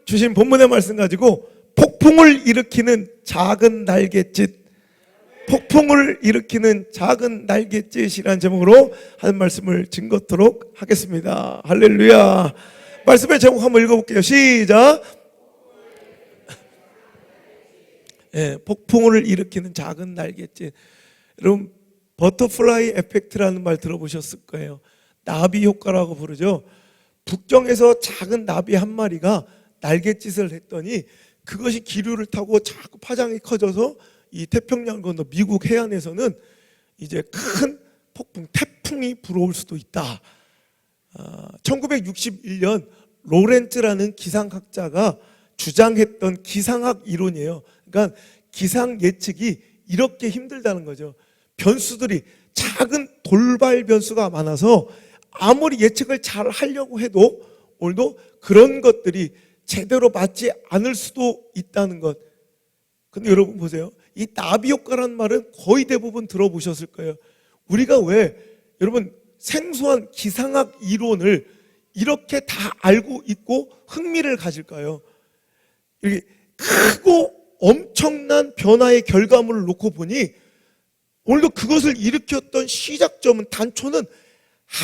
주신 본문의 말씀 가지고 폭풍을 일으키는 작은 날갯짓, 폭풍을 일으키는 작은 날갯짓이라는 제목으로 하는 말씀을 증거토록 하겠습니다. 할렐루야. 말씀의 제목 한번 읽어볼게요. 시작. 폭풍을 일으키는 작은 날갯짓. 여러분, 버터플라이 에펙트라는 말 들어보셨을 거예요. 나비 효과라고 부르죠. 북경에서 작은 나비 한 마리가 날갯짓을 했더니 그것이 기류를 타고 자꾸 파장이 커져서 이 태평양 건너 미국 해안에서는 이제 큰 폭풍, 태풍이 불어올 수도 있다. 1961년 로렌츠라는 기상학자가 주장했던 기상학 이론이에요. 그러니까 기상 예측이 이렇게 힘들다는 거죠. 변수들이 작은 돌발 변수가 많아서 아무리 예측을 잘 하려고 해도 오늘도 그런 것들이 제대로 맞지 않을 수도 있다는 것. 근데 여러분 보세요. 이 나비 효과라는 말은 거의 대부분 들어보셨을 거예요. 우리가 왜 여러분 생소한 기상학 이론을 이렇게 다 알고 있고 흥미를 가질까요? 이렇게 크고 엄청난 변화의 결과물을 놓고 보니 오늘도 그것을 일으켰던 시작점은, 단초는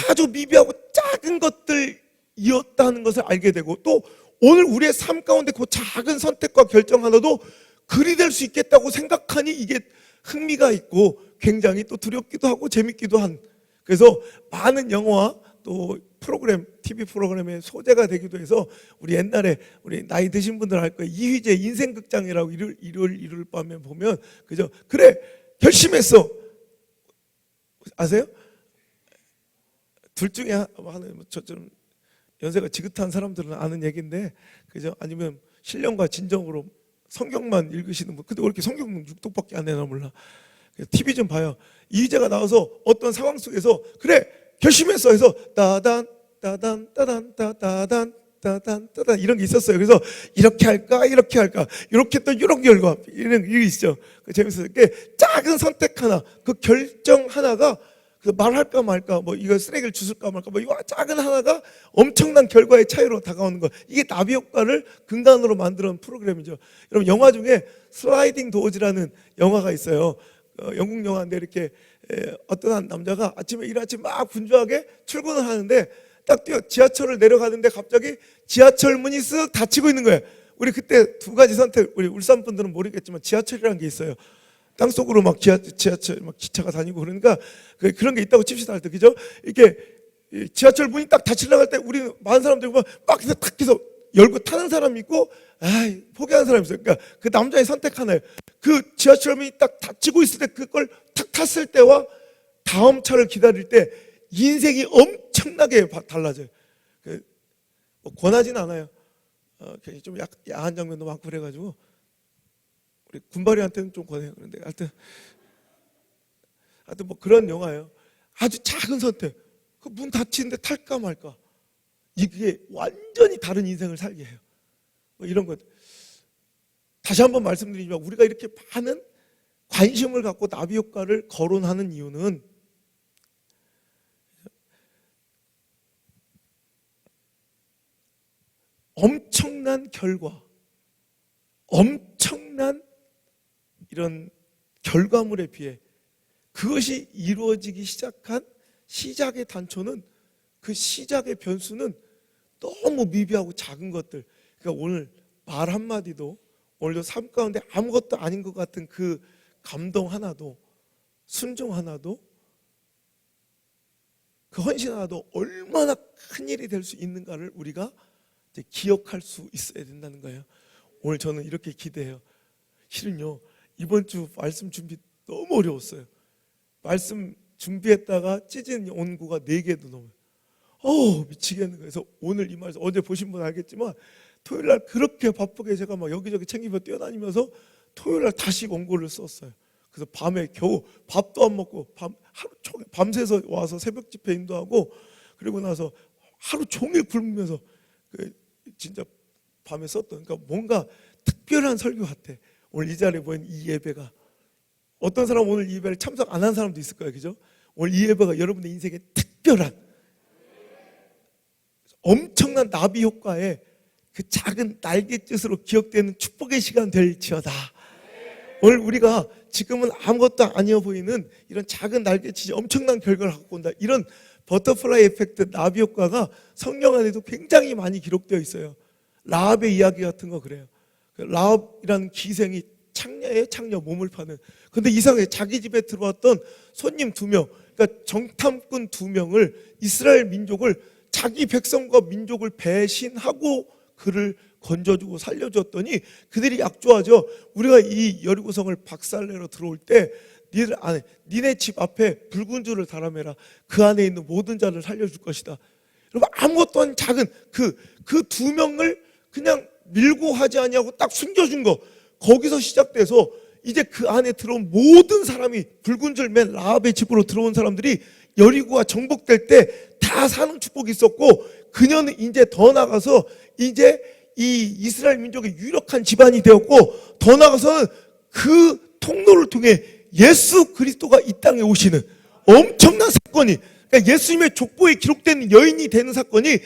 아주 미비하고 작은 것들이었다는 것을 알게 되고, 또 오늘 우리의 삶 가운데 그 작은 선택과 결정 하나도 글이 될 수 있겠다고 생각하니 이게 흥미가 있고 굉장히 또 두렵기도 하고 재밌기도 한, 그래서 많은 영화와 또 프로그램, TV 프로그램의 소재가 되기도 해서 우리 옛날에 우리 나이 드신 분들 알 거예요. 이휘재 인생극장이라고 일요일 밤에 보면 그죠? 그래 결심했어. 아세요? 둘 중에 하나는 저처럼 연세가 지긋한 사람들은 아는 얘기인데, 그죠? 아니면 신령과 진정으로 성경만 읽으시는 분, 근데 왜 이렇게 성경 6독밖에 안 되나 몰라. TV 좀 봐요. 이휘재가 나와서 어떤 상황 속에서 그래 결심했어 해서 따단 따단 따단 따단 따단 따단 이런 게 있었어요. 그래서 이렇게 할까 이렇게 할까 이렇게 또 이런 결과 이런 게 있죠. 재밌어요. 작은 선택 하나, 그 결정 하나가 말할까 말까, 뭐 이거 쓰레기를 주술까 말까, 뭐 이거 작은 하나가 엄청난 결과의 차이로 다가오는 것. 이게 나비 효과를 근간으로 만드는 프로그램이죠. 여러분, 영화 중에 슬라이딩 도어즈라는 영화가 있어요. 영국 영화인데 이렇게 어떤 한 남자가 아침에 일하지 막 분주하게 출근을 하는데 딱 뛰어 지하철을 내려가는데 갑자기 지하철 문이 쓱 닫히고 있는 거예요. 우리 그때 두 가지 선택, 우리 울산 분들은 모르겠지만 지하철이라는 게 있어요. 땅속으로 막 지하철 막 기차가 다니고 그러니까 그런 게 있다고 칩시다 할 때, 그죠? 이렇게 지하철 문이 딱 닫히려고 할 때 우리 많은 사람들이 막 해서 탁 해서 열고 타는 사람이 있고, 포기하는 사람이 있어요. 그러니까 그 남자의 선택 하나예요. 그 지하철 문이 딱 닫히고 있을 때 그걸 탁 탔을 때와 다음 차를 기다릴 때 인생이 엄청나게 달라져요. 뭐 권하지는 않아요. 좀 야한 장면도 많고 그래가지고 우리 군바리한테는 좀 권해요. 그런데 하여튼 뭐 그런 영화예요. 아주 작은 선택. 그 문 닫히는데 탈까 말까. 이게 완전히 다른 인생을 살게 해요. 뭐 이런 것. 다시 한번 말씀드리지만 우리가 이렇게 많은 관심을 갖고 나비 효과를 거론하는 이유는 엄청난 결과, 엄청난 이런 결과물에 비해 그것이 이루어지기 시작한 시작의 단초는, 그 시작의 변수는 너무 미비하고 작은 것들. 그러니까 오늘 말 한마디도, 오늘도 삶 가운데 아무것도 아닌 것 같은 그 감동 하나도, 순종 하나도, 그 헌신 하나도 얼마나 큰 일이 될 수 있는가를 우리가 이제 기억할 수 있어야 된다는 거예요. 오늘 저는 이렇게 기대해요. 실은요, 이번 주 말씀 준비 너무 어려웠어요. 말씀 준비했다가 찢은 원고가 4개도 넘어요. 미치겠는 거예요. 그래서 오늘 이 말씀, 어제 보신 분 알겠지만 토요일 날 그렇게 바쁘게 제가 막 여기저기 챙기며 뛰어다니면서 토요일 날 다시 원고를 썼어요. 그래서 밤에 겨우 밥도 안 먹고 하루 종일 밤새서 와서 새벽 집회 인도하고, 그리고 나서 하루 종일 굶으면서 진짜 밤에 썼던, 그러니까 뭔가 특별한 설교 같아. 오늘 이 자리에 보인 이 예배가, 어떤 사람 오늘 이 예배를 참석 안 한 사람도 있을 거예요. 그죠? 오늘 이 예배가 여러분의 인생에 특별한 엄청난 나비 효과의 그 작은 날갯짓으로 기억되는 축복의 시간 될지어다. 오늘 우리가 지금은 아무것도 아니어 보이는 이런 작은 날갯짓이 엄청난 결과를 갖고 온다. 이런 버터플라이 에펙트, 나비 효과가 성경 안에도 굉장히 많이 기록되어 있어요. 라합의 이야기 같은 거 그래요. 라합이라는 기생이 창녀예요, 창녀, 몸을 파는. 근데 이상하게 자기 집에 들어왔던 손님 2명, 그러니까 정탐꾼 2명을, 이스라엘 민족을, 자기 백성과 민족을 배신하고 그를 건져주고 살려줬더니 그들이 약조하죠. 우리가 이 여리고성을 박살내러 들어올 때 니네 집 앞에 붉은 줄을 달아매라. 그 안에 있는 모든 자를 살려줄 것이다. 여러분, 아무것도 아닌 작은 그 2명을 그냥 밀고 하지 아니하고 딱 숨겨준 거, 거기서 시작돼서 이제 그 안에 들어온 모든 사람이, 붉은 줄 맨 라합의 집으로 들어온 사람들이 여리고가 정복될 때 다 사는 축복이 있었고, 그녀는 이제 더 나가서 이제 이 이스라엘 민족의 유력한 집안이 되었고, 더 나가서는 그 통로를 통해 예수 그리스도가 이 땅에 오시는 엄청난 사건이, 그러니까 예수님의 족보에 기록된 여인이 되는 사건이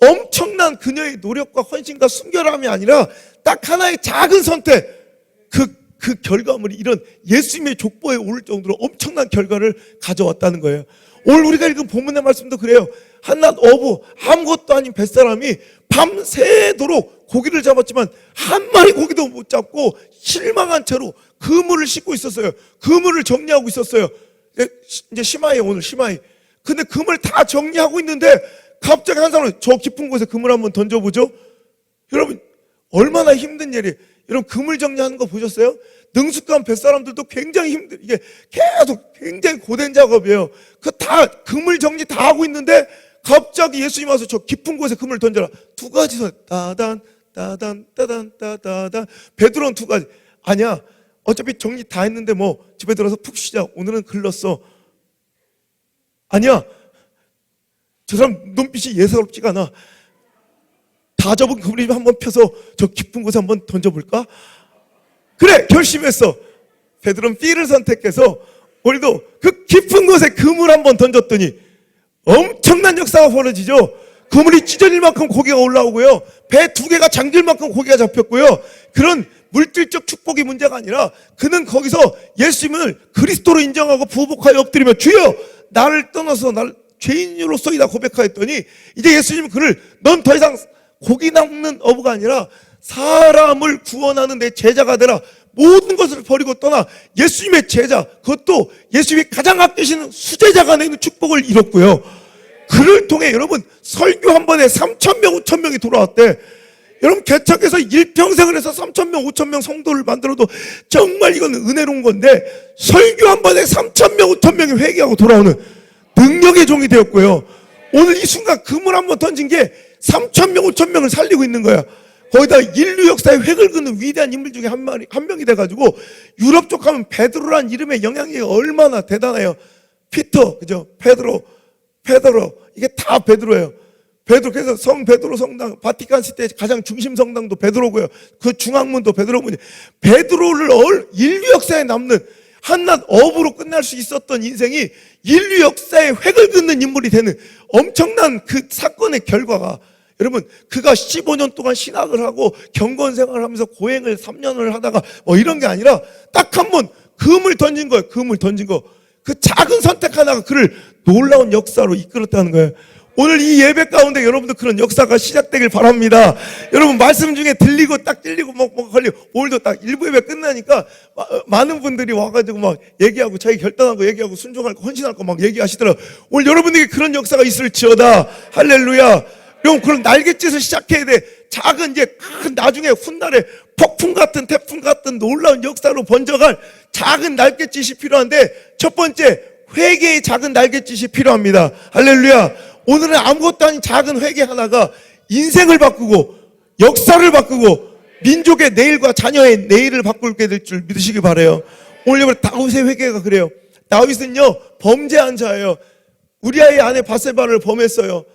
엄청난 그녀의 노력과 헌신과 순결함이 아니라 딱 하나의 작은 선택, 그 결과물이 이런 예수님의 족보에 오를 정도로 엄청난 결과를 가져왔다는 거예요. 오늘 우리가 읽은 본문의 말씀도 그래요. 한낱 어부, 아무것도 아닌 뱃사람이 밤새도록 고기를 잡았지만 한 마리 고기도 못 잡고 실망한 채로 그물을 싣고 있었어요. 그물을 정리하고 있었어요. 이제 심하예요, 오늘 심하이. 근데 그물 다 정리하고 있는데 갑자기 한 사람은 저 깊은 곳에 그물 한번 던져보죠. 여러분, 얼마나 힘든 일이에요. 여러분, 그물 정리하는 거 보셨어요? 능숙한 뱃사람들도 굉장히 이게 계속 굉장히 고된 작업이에요. 그물 정리 다 하고 있는데 갑자기 예수님 와서 저 깊은 곳에 그물을 던져라. 2가지 선, 따단, 따단, 따단, 따단. 베드로는 2가지. 아니야, 어차피 정리 다 했는데 뭐 집에 들어서 푹 쉬자. 오늘은 글렀어. 아니야, 저 사람 눈빛이 예사롭지가 않아. 다 접은 그물을 한번 펴서 저 깊은 곳에 한번 던져볼까? 그래, 결심했어. 베드로는 B를 선택해서 우리도 그 깊은 곳에 그물 한번 던졌더니 엄청난 역사가 벌어지죠. 그물이 찢어질 만큼 고기가 올라오고요, 배 2개가 잠길 만큼 고기가 잡혔고요. 그런 물질적 축복이 문제가 아니라 그는 거기서 예수님을 그리스도로 인정하고 부복하여 엎드리며 주여 나를 떠나서 날 죄인으로서이다 고백하였더니 이제 예수님은 그를 넌 더 이상 고기 낚는 어부가 아니라 사람을 구원하는 내 제자가 되라. 모든 것을 버리고 떠나 예수님의 제자, 그것도 예수님이 가장 아끼시는 수제자가 되는 축복을 이뤘고요. 그를 통해 여러분 설교 한 번에 3,000명, 5,000명이 돌아왔대. 여러분, 개척해서 일평생을 해서 3,000명, 5,000명 성도를 만들어도 정말 이건 은혜로운 건데, 설교 한 번에 3,000명, 5,000명이 회개하고 돌아오는 능력의 종이 되었고요. 오늘 이 순간 그물 한 번 던진 게 3,000명, 5,000명을 살리고 있는 거야. 거기다 인류 역사의 획을 긋는 위대한 인물 중에 한 명이 돼가지고, 유럽 쪽 가면 베드로란 이름의 영향력이 얼마나 대단해요. 피터, 그죠? 베드로, 이게 다 베드로예요. 그래서 성 베드로 성당, 바티칸 시대 가장 중심 성당도 베드로고요. 그 중앙문도 베드로문이. 베드로를 인류 역사에 남는 한낱 어부로 끝날 수 있었던 인생이 인류 역사의 획을 긋는 인물이 되는 엄청난 그 사건의 결과가, 여러분, 그가 15년 동안 신학을 하고 경건 생활을 하면서 고행을 3년을 하다가 뭐 이런 게 아니라 딱 한 번 금을 던진 거예요. 금을 던진 거. 그 작은 선택 하나가 그를 놀라운 역사로 이끌었다는 거예요. 오늘 이 예배 가운데 여러분들 그런 역사가 시작되길 바랍니다. 여러분, 말씀 중에 들리고 딱 들리고 뭐 걸리고, 오늘도 딱 일부 예배 끝나니까 많은 분들이 와가지고 막 얘기하고 자기 결단한 거 얘기하고 순종할 거 헌신할 거 막 얘기하시더라고요. 오늘 여러분에게 그런 역사가 있을지어다. 할렐루야. 여러분, 그런 날갯짓을 시작해야 돼. 작은 이제 큰 나중에 훗날에 폭풍 같은 태풍 같은 놀라운 역사로 번져갈 작은 날갯짓이 필요한데, 첫 번째 회개의 작은 날갯짓이 필요합니다. 할렐루야. 오늘은 아무것도 아닌 작은 회개 하나가 인생을 바꾸고 역사를 바꾸고 민족의 내일과 자녀의 내일을 바꾸게 될 줄 믿으시기 바라요. 오늘 여러분, 다윗의 회개가 그래요. 다윗은요, 범죄한 자예요. 우리아의 아내 바세바를 범했어요.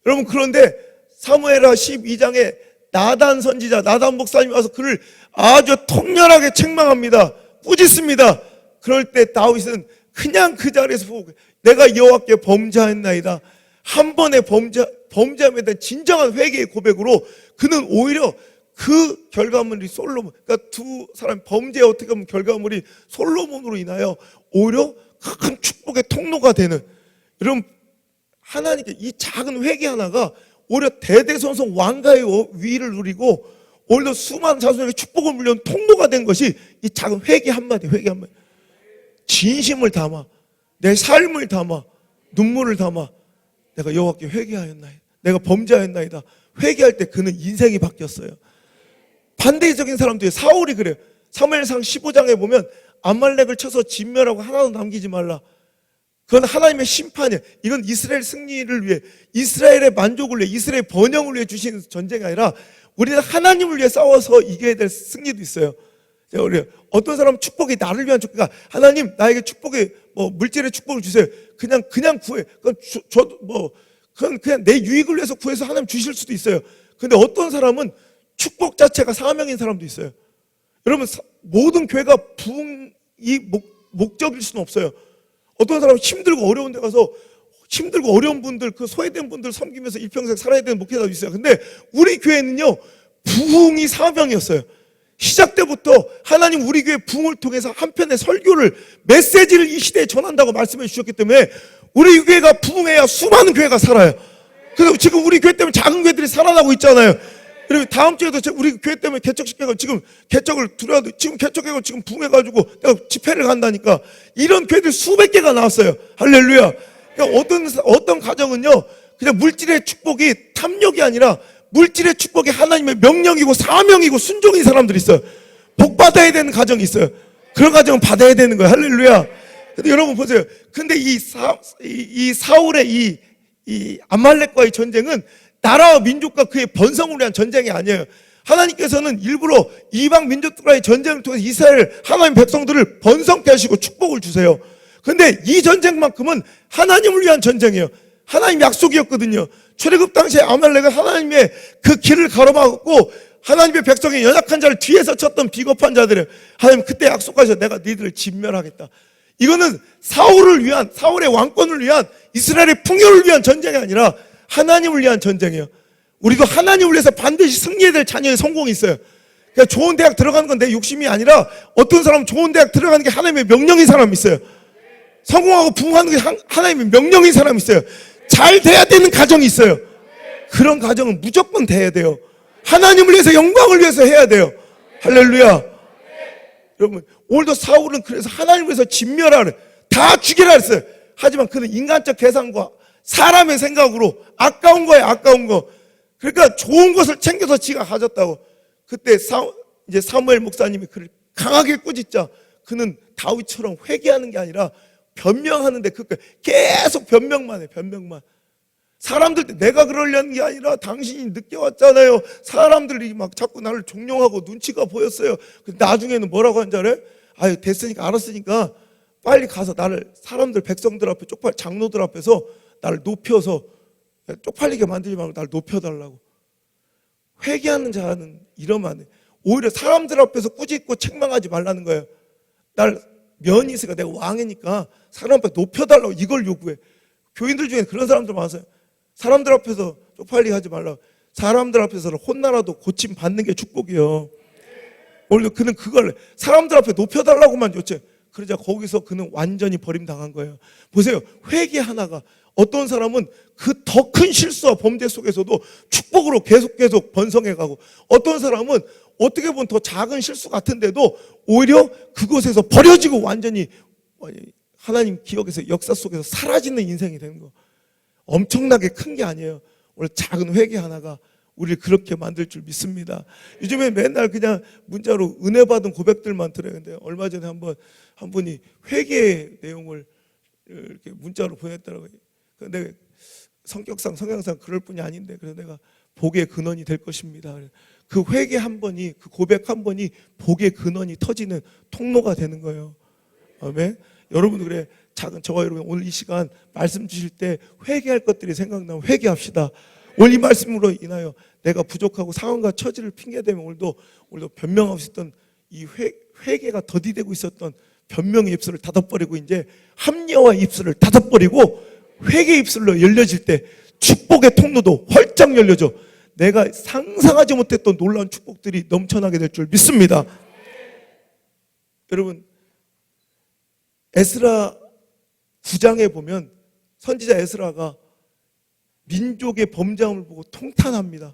여러분, 그런데 사무엘하 12장에 나단 선지자, 나단 목사님이 와서 그를 아주 통렬하게 책망합니다. 꾸짖습니다. 그럴 때 다윗은 그냥 그 자리에서 보고, 내가 여호와께 범죄하였나이다. 한 번의 범죄함에 대한 진정한 회개의 고백으로 그는 오히려 그 결과물이 솔로몬, 그러니까 두 사람 범죄의 어떻게 보면 결과물이 솔로몬으로 인하여 오히려 큰 축복의 통로가 되는, 여러분 하나님께 이 작은 회개 하나가 오히려 대대손손 왕가의 위를 누리고 오히려 수많은 자손에게 축복을 물려온 통로가 된 것이 이 작은 회개 한마디, 회개 한마디. 진심을 담아, 내 삶을 담아, 눈물을 담아 내가 여호와께 회개하였나이다, 내가 범죄하였나이다. 회개할 때 그는 인생이 바뀌었어요. 반대적인 사람들이, 사울이 그래요. 사무엘상 15장에 보면 아말렉을 쳐서 진멸하고 하나도 남기지 말라. 그건 하나님의 심판이에요. 이건 이스라엘 승리를 위해, 이스라엘의 만족을 위해, 이스라엘 번영을 위해 주신 전쟁이 아니라 우리는 하나님을 위해 싸워서 이겨야 될 승리도 있어요. 우리 어떤 사람은 축복이 나를 위한 축복, 그러니까 하나님 나에게 축복의 물질의 축복을 주세요. 그냥 구해. 그건 그건 그냥 내 유익을 위해서 구해서 하나님 주실 수도 있어요. 근데 어떤 사람은 축복 자체가 사명인 사람도 있어요. 여러분 모든 교회가 부흥이 목적일 수는 없어요. 어떤 사람은 힘들고 어려운 데 가서 힘들고 어려운 분들, 그 소외된 분들 섬기면서 일평생 살아야 되는 목회자도 있어요. 근데 우리 교회는요, 부흥이 사명이었어요. 시작 때부터 하나님 우리 교회 부흥을 통해서 한편의 설교를, 메시지를 이 시대에 전한다고 말씀해 주셨기 때문에 우리 교회가 부흥해야 수많은 교회가 살아요. 그래서 지금 우리 교회 때문에 작은 교회들이 살아나고 있잖아요. 그리고 다음 주에도 우리 교회 때문에 개척시켜서 지금 개척을 두려워도 지금 개척해서 지금 부흥해가지고 내가 집회를 간다니까. 이런 교회들 수백 개가 나왔어요. 할렐루야. 그러니까 어떤 가정은요, 그냥 물질의 축복이 탐욕이 아니라 물질의 축복이 하나님의 명령이고 사명이고 순종인 사람들이 있어요. 복 받아야 되는 가정이 있어요. 그런 가정은 받아야 되는 거예요. 할렐루야. 근데 여러분 보세요. 근데 이 사울의 이 아말렉과의 전쟁은 나라와 민족과 그의 번성을 위한 전쟁이 아니에요. 하나님께서는 일부러 이방 민족들과의 전쟁을 통해서 이스라엘 하나님 백성들을 번성케 하시고 축복을 주세요. 근데 이 전쟁만큼은 하나님을 위한 전쟁이에요. 하나님 약속이었거든요. 출애굽 당시에 아말렉은 하나님의 그 길을 가로막았고 하나님의 백성의 연약한 자를 뒤에서 쳤던 비겁한 자들을 하나님 그때 약속하셔서 내가 너희들을 진멸하겠다. 이거는 사울을 위한, 사울의 왕권을 위한, 이스라엘의 풍요를 위한 전쟁이 아니라 하나님을 위한 전쟁이에요. 우리도 하나님을 위해서 반드시 승리해야 될 자녀의 성공이 있어요. 그러니까 좋은 대학 들어가는 건 내 욕심이 아니라 어떤 사람은 좋은 대학 들어가는 게 하나님의 명령인 사람이 있어요. 성공하고 부흥하는 게 하나님의 명령인 사람이 있어요. 잘 돼야 되는 가정이 있어요. 그런 가정은 무조건 돼야 돼요. 하나님을 위해서, 영광을 위해서 해야 돼요. 할렐루야. 여러분 오늘도 사울은 그래서 하나님을 위해서 진멸하라, 다 죽이라 했어요. 하지만 그는 인간적 계산과 사람의 생각으로 아까운 거예요. 아까운 거. 그러니까 좋은 것을 챙겨서 지가 가졌다고. 그때 이제 사무엘 목사님이 그를 강하게 꾸짖자. 그는 다윗처럼 회개하는 게 아니라 변명하는데 계속 변명만 해. 변명만. 사람들 내가 그러려는 게 아니라 당신이 늦게 왔잖아요. 사람들이 막 자꾸 나를 종용하고 눈치가 보였어요. 근데 나중에는 뭐라고 한 줄 알아요? 아유 됐으니까 알았으니까 빨리 가서 나를 사람들 백성들 앞에 장로들 앞에서 나를 높여서 쪽팔리게 만들지 말고 나를 높여달라고. 회개하는 자는 이러면 안 돼. 오히려 사람들 앞에서 꾸짖고 책망하지 말라는 거예요. 날 면이 있으니까 내가 왕이니까 사람 앞에 높여달라고 이걸 요구해. 교인들 중에 그런 사람들 많아요. 사람들 앞에서 쪽팔리게 하지 말라고. 사람들 앞에서는 혼나라도 고침 받는 게 축복이에요. 오히려 그는 그걸 사람들 앞에 높여달라고만 요청. 그러자 거기서 그는 완전히 버림당한 거예요. 보세요. 회개 하나가, 어떤 사람은 그 더 큰 실수와 범죄 속에서도 축복으로 계속 번성해가고, 어떤 사람은 어떻게 보면 더 작은 실수 같은데도 오히려 그곳에서 버려지고 완전히 하나님 기억에서, 역사 속에서 사라지는 인생이 되는 거. 엄청나게 큰 게 아니에요. 오늘 작은 회개 하나가 우리를 그렇게 만들 줄 믿습니다. 요즘에 맨날 그냥 문자로 은혜 받은 고백들만 들어요. 근데 얼마 전에 한 분이 회개 내용을 이렇게 문자로 보냈더라고요. 근데 성격상 성향상 그럴 뿐이 아닌데, 그래서 내가 복의 근원이 될 것입니다. 그 회개 한 번이, 그 고백 한 번이 복의 근원이 터지는 통로가 되는 거예요. 아멘. 여러분도 그래. 저와 여러분 오늘 이 시간 말씀 주실 때 회개할 것들이 생각나면 회개합시다. 오늘 이 말씀으로 인하여 내가 부족하고 상황과 처지를 핑계대면 오늘도 변명하고 있었던 이 회개가 더디되고 있었던 변명의 입술을 닫아버리고 이제 합리화의 입술을 닫아버리고 회개의 입술로 열려질 때 축복의 통로도 활짝 열려져 내가 상상하지 못했던 놀라운 축복들이 넘쳐나게 될 줄 믿습니다. 여러분, 에스라 9장에 보면 선지자 에스라가 민족의 범죄함을 보고 통탄합니다.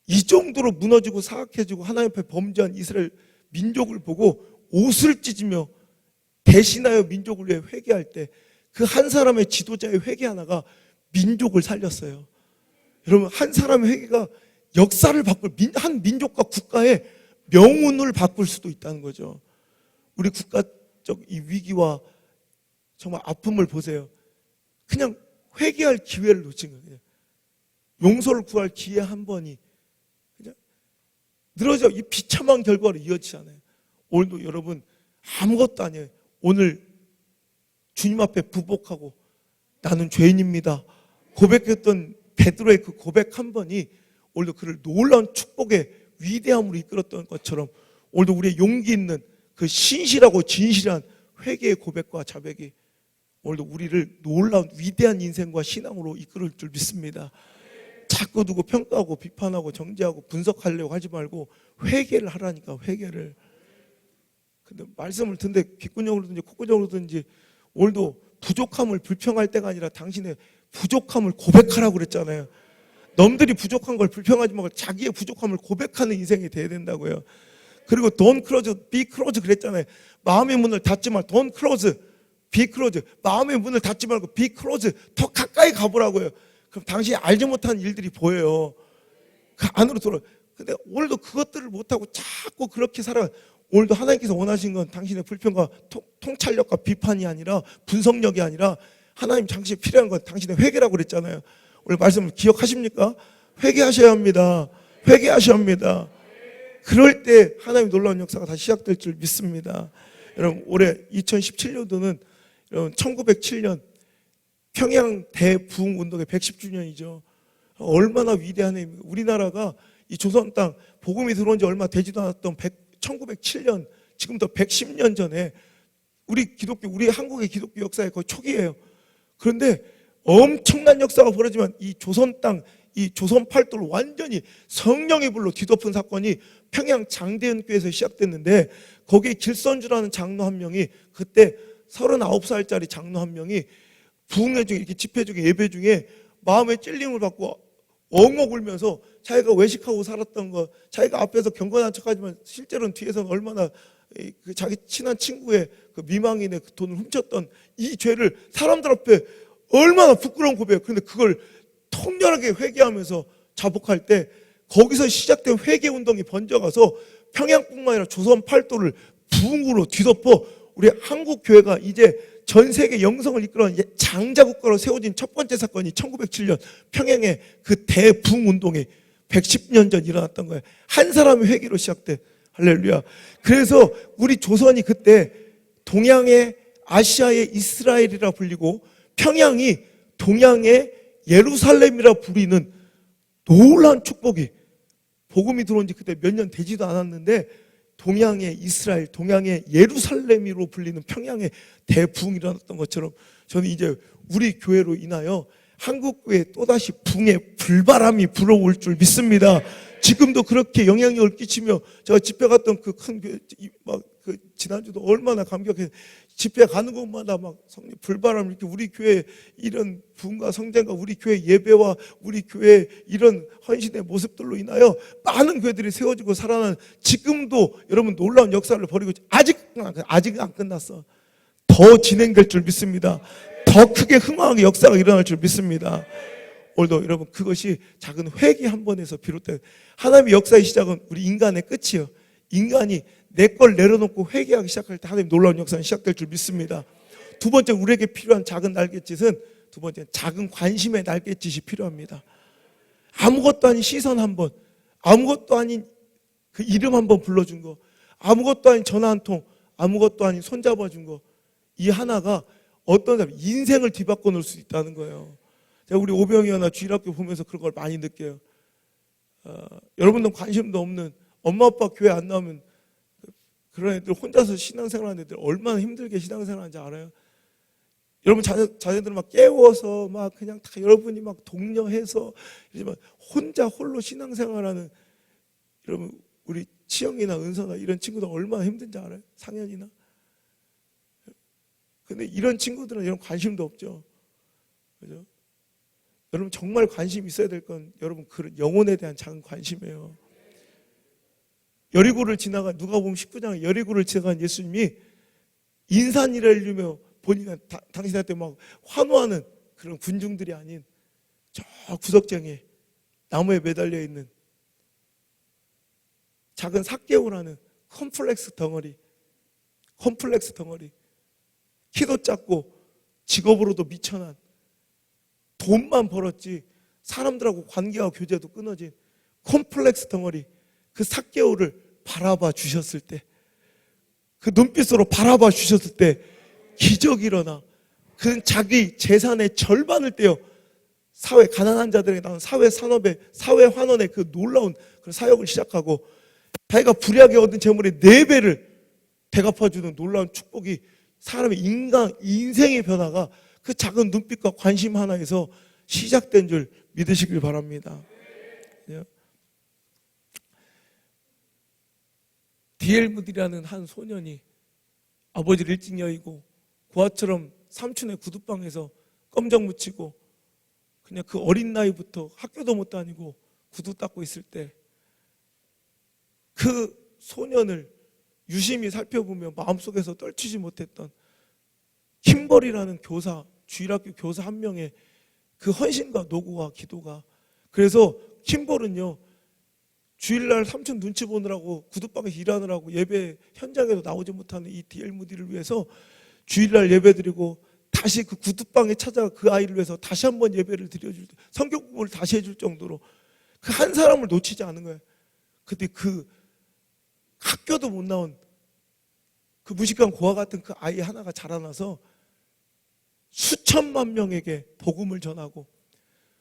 이 정도로 무너지고 사악해지고 하나님 앞에 범죄한 이스라엘 민족을 보고 옷을 찢으며 대신하여 민족을 위해 회개할 때 그 한 사람의 지도자의 회개 하나가 민족을 살렸어요. 여러분, 한 사람의 회개가 역사를 바꿀, 한 민족과 국가의 명운을 바꿀 수도 있다는 거죠. 우리 국가적 이 위기와 정말 아픔을 보세요. 그냥 회개할 기회를 놓친 거예요. 그냥 용서를 구할 기회 한 번이 그냥 늘어져 이 비참한 결과로 이어지잖아요. 오늘도 여러분 아무것도 아니에요. 오늘 주님 앞에 부복하고 나는 죄인입니다 고백했던 베드로의 그 고백 한 번이 오늘도 그를 놀라운 축복의 위대함으로 이끌었던 것처럼 오늘도 우리의 용기 있는 그 신실하고 진실한 회개의 고백과 자백이 오늘도 우리를 놀라운 위대한 인생과 신앙으로 이끌을 줄 믿습니다. 자꾸 누구 평가하고 비판하고 정죄하고 분석하려고 하지 말고 회개를 하라니까, 회개를. 근데 말씀을 듣는데 귓구녕으로든지 콧구녕으로든지 오늘도 부족함을 불평할 때가 아니라 당신의 부족함을 고백하라고 그랬잖아요. 남들이 부족한 걸 불평하지 말고 자기의 부족함을 고백하는 인생이 돼야 된다고요. 그리고 don't close, be close 그랬잖아요. 마음의 문을 닫지 말고 don't close, be close. 마음의 문을 닫지 말고 be close. 더 가까이 가보라고요. 그럼 당신이 알지 못하는 일들이 보여요. 그 안으로 들어요. 근데 오늘도 그것들을 못하고 자꾸 그렇게 살아. 오늘도 하나님께서 원하신 건 당신의 불평과 통찰력과 비판이 아니라 분석력이 아니라 하나님 당신이 필요한 건 당신의 회개라고 그랬잖아요. 오늘 말씀을 기억하십니까? 회개하셔야 합니다. 회개하셔야 합니다. 그럴 때 하나님의 놀라운 역사가 다시 시작될 줄 믿습니다. 여러분, 올해 2017년도는 여러분 1907년 평양 대부흥운동의 110주년이죠. 얼마나 위대한 해입니까? 우리나라가 이 조선 땅 복음이 들어온 지 얼마 되지도 않았던 1907년, 지금부터 110년 전에 우리 한국의 기독교 역사의 거의 초기예요. 그런데 엄청난 역사가 벌어지면 이 조선 땅, 이 조선 팔도를 완전히 성령의 불로 뒤덮은 사건이 평양 장대은교에서 시작됐는데 거기에 길선주라는 장로 한 명이 그때 39살짜리 장로 한 명이 부흥회 중에 이렇게 집회 중에 예배 중에 마음의 찔림을 받고 엉엉 울면서 자기가 외식하고 살았던 거, 자기가 앞에서 경건한 척하지만 실제로는 뒤에서는 얼마나 그 자기 친한 친구의 그 미망인의 그 돈을 훔쳤던 이 죄를 사람들 앞에 얼마나 부끄러운 고백이에요. 그런데 그걸 통렬하게 회개하면서 자복할 때 거기서 시작된 회개 운동이 번져가서 평양뿐만 아니라 조선 팔도를 부흥으로 뒤덮어 우리 한국 교회가 이제 전 세계 영성을 이끌어가는 장자국가로 세워진 첫 번째 사건이 1907년 평양의 그 대부흥 운동이 110년 전 일어났던 거예요. 한 사람의 회개로 시작된. 할렐루야. 그래서 우리 조선이 그때 동양의 아시아의 이스라엘이라 불리고 평양이 동양의 예루살렘이라 부리는 놀라운 축복이 복음이 들어온 지 그때 몇 년 되지도 않았는데 동양의 이스라엘, 동양의 예루살렘으로 불리는 평양의 대부흥이 일어났던 것처럼 저는 이제 우리 교회로 인하여 한국교회에 또다시 붕의 불바람이 불어올 줄 믿습니다. 지금도 그렇게 영향력을 끼치며 제가 집회 갔던 그 큰 교회, 그 지난주도 얼마나 감격해. 집회 가는 곳마다 막 성령 불바람 이렇게 우리 교회 이런 부흥과 성장과 우리 교회 예배와 우리 교회 이런 헌신의 모습들로 인하여 많은 교회들이 세워지고 살아나는 지금도 여러분 놀라운 역사를 벌이고 아직은 안 끝났어. 더 진행될 줄 믿습니다. 더 크게 흥황하게 역사가 일어날 줄 믿습니다. 오늘도 여러분 그것이 작은 회개 한 번에서 비롯된 하나님의 역사의 시작은 우리 인간의 끝이에요. 인간이 내 걸 내려놓고 회개하기 시작할 때 하나님 놀라운 역사는 시작될 줄 믿습니다. 두 번째, 우리에게 필요한 작은 날갯짓은 두 번째, 작은 관심의 날갯짓이 필요합니다. 아무것도 아닌 시선 한 번, 아무것도 아닌 그 이름 한 번 불러준 거, 아무것도 아닌 전화 한 통, 아무것도 아닌 손잡아준 거, 이 하나가 어떤 사람 인생을 뒤바꿔 놓을 수 있다는 거예요. 제가 우리 오병이어나 주일학교 보면서 그런 걸 많이 느껴요. 여러분들 관심도 없는 엄마 아빠 교회 안 나오면 그런 애들 혼자서 신앙생활하는 애들 얼마나 힘들게 신앙생활하는지 알아요? 여러분 자녀들을 막 깨워서 막 그냥 다 여러분이 막 독려해서 이러지만 혼자 홀로 신앙생활하는 여러분 우리 치영이나 은서나 이런 친구들 얼마나 힘든지 알아요? 상현이나. 근데 이런 친구들은 이런 관심도 없죠. 그죠? 여러분 정말 관심 있어야 될 건 여러분 그런 영혼에 대한 작은 관심이에요. 여리고를 지나가 누가복음 19장에 여리고를 지나간 예수님이 인산이라 이르며 본인은 당신한테 막 환호하는 그런 군중들이 아닌 저 구석쟁이에 나무에 매달려 있는 작은 삭개오라는 컴플렉스 덩어리, 키도 작고 직업으로도 미천한, 돈만 벌었지 사람들하고 관계와 교제도 끊어진 컴플렉스 덩어리, 그 삭개오를 바라봐 주셨을 때, 그 눈빛으로 바라봐 주셨을 때 기적이 일어나. 그는 자기 재산의 절반을 떼어 사회 가난한 자들에게 나온 사회 산업의 사회 환원의 그 놀라운 그런 사역을 시작하고, 자기가 불의하게 얻은 재물의 4배를 대갚아주는 놀라운 축복이 사람의 인생의 변화가 그 작은 눈빛과 관심 하나에서 시작된 줄 믿으시길 바랍니다. D.L. 무디라는 한 소년이 아버지를 일찍 여의고 고아처럼 삼촌의 구두방에서 껌정 묻히고 그냥 그 어린 나이부터 학교도 못 다니고 구두 닦고 있을 때 그 소년을 유심히 살펴보며 마음속에서 떨치지 못했던 킴벌이라는 교사, 주일학교 교사 한 명의 그 헌신과 노고와 기도가, 그래서 킴벌은요 주일날 삼촌 눈치 보느라고 구두방에서 일하느라고 예배 현장에도 나오지 못하는 이 D.L. 무디를 위해서 주일날 예배드리고 다시 그 구두방에 찾아가 그 아이를 위해서 다시 한번 예배를 드려줄 때 성경 공부를 다시 해줄 정도로 그 한 사람을 놓치지 않은 거예요. 근데 그 학교도 못 나온 그 무식한 고아 같은 그 아이 하나가 자라나서 수천만 명에게 복음을 전하고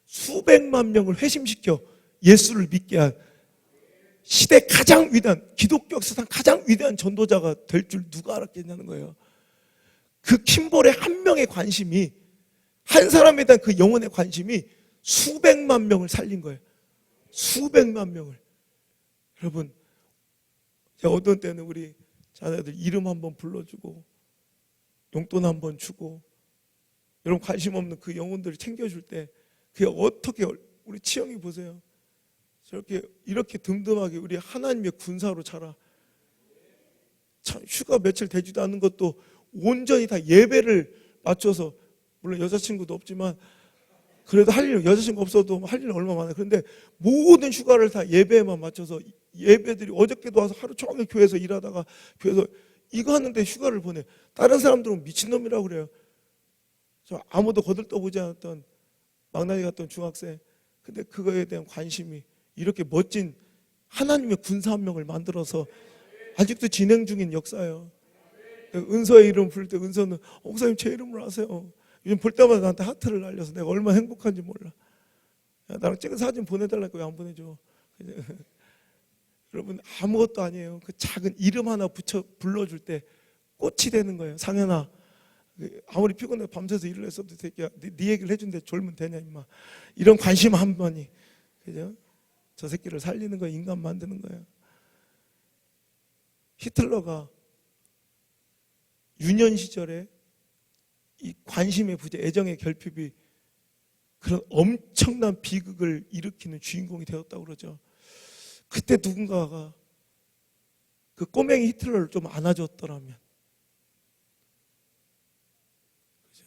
수백만 명을 회심시켜 예수를 믿게 한 시대 가장 위대한, 기독교 역사상 가장 위대한 전도자가 될 줄 누가 알았겠냐는 거예요. 그 킴볼의 한 명의 관심이, 한 사람에 대한 그 영혼의 관심이 수백만 명을 살린 거예요. 수백만 명을. 여러분, 제가 어떤 때는 우리 자녀들 이름 한번 불러주고 용돈 한번 주고 여러분 관심 없는 그 영혼들을 챙겨줄 때 그게 어떻게, 우리 치영이 보세요. 저렇게 이렇게 듬듬하게 우리 하나님의 군사로 자라. 참 휴가 며칠 되지도 않은 것도 온전히 다 예배를 맞춰서, 물론 여자친구도 없지만 그래도 할 일, 여자친구 없어도 할 일은 얼마나 많아요. 그런데 모든 휴가를 다 예배에만 맞춰서 예배들이, 어저께도 와서 하루 종일 교회에서 일하다가 교회에서 이거 하는데 휴가를 보내. 다른 사람들은 미친놈이라고 그래요. 저 아무도 거들떠보지 않았던 망나니 같던 중학생, 근데 그거에 대한 관심이 이렇게 멋진 하나님의 군사 한 명을 만들어서 아직도 진행 중인 역사예요. 은서의 이름 부를 때 은서는 목사님 제 이름을 아세요. 요즘 볼 때마다 나한테 하트를 날려서 내가 얼마나 행복한지 몰라. 야, 나랑 찍은 사진 보내달라니까 왜 안 보내줘. 여러분 아무것도 아니에요. 그 작은 이름 하나 붙여 불러줄 때 꽃이 되는 거예요. 상현아, 아무리 피곤해 밤새서 일을 했어도 새끼야, 네 얘기를 해준대 졸면 되냐 임마. 이런 관심 한 번이, 그죠? 저 새끼를 살리는 거예요. 인간 만드는 거예요. 히틀러가 유년 시절에 이 관심의 부재, 애정의 결핍이 그런 엄청난 비극을 일으키는 주인공이 되었다고 그러죠. 그때 누군가가 그 꼬맹이 히틀러를 좀 안아줬더라면, 그죠?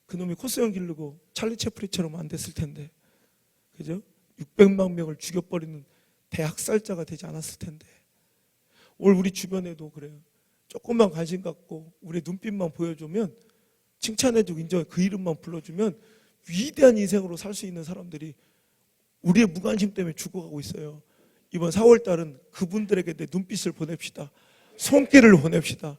그놈이 코스형 기르고 찰리 채플린처럼 안 됐을 텐데, 그죠? 600만 명을 죽여버리는 대학살자가 되지 않았을 텐데. 오늘 우리 주변에도 그래요. 조금만 관심 갖고 우리 눈빛만 보여주면, 칭찬해주고 인정해, 그 이름만 불러주면 위대한 인생으로 살 수 있는 사람들이 우리의 무관심 때문에 죽어가고 있어요. 이번 4월달은 그분들에게 내 눈빛을 보냅시다. 손길을 보냅시다.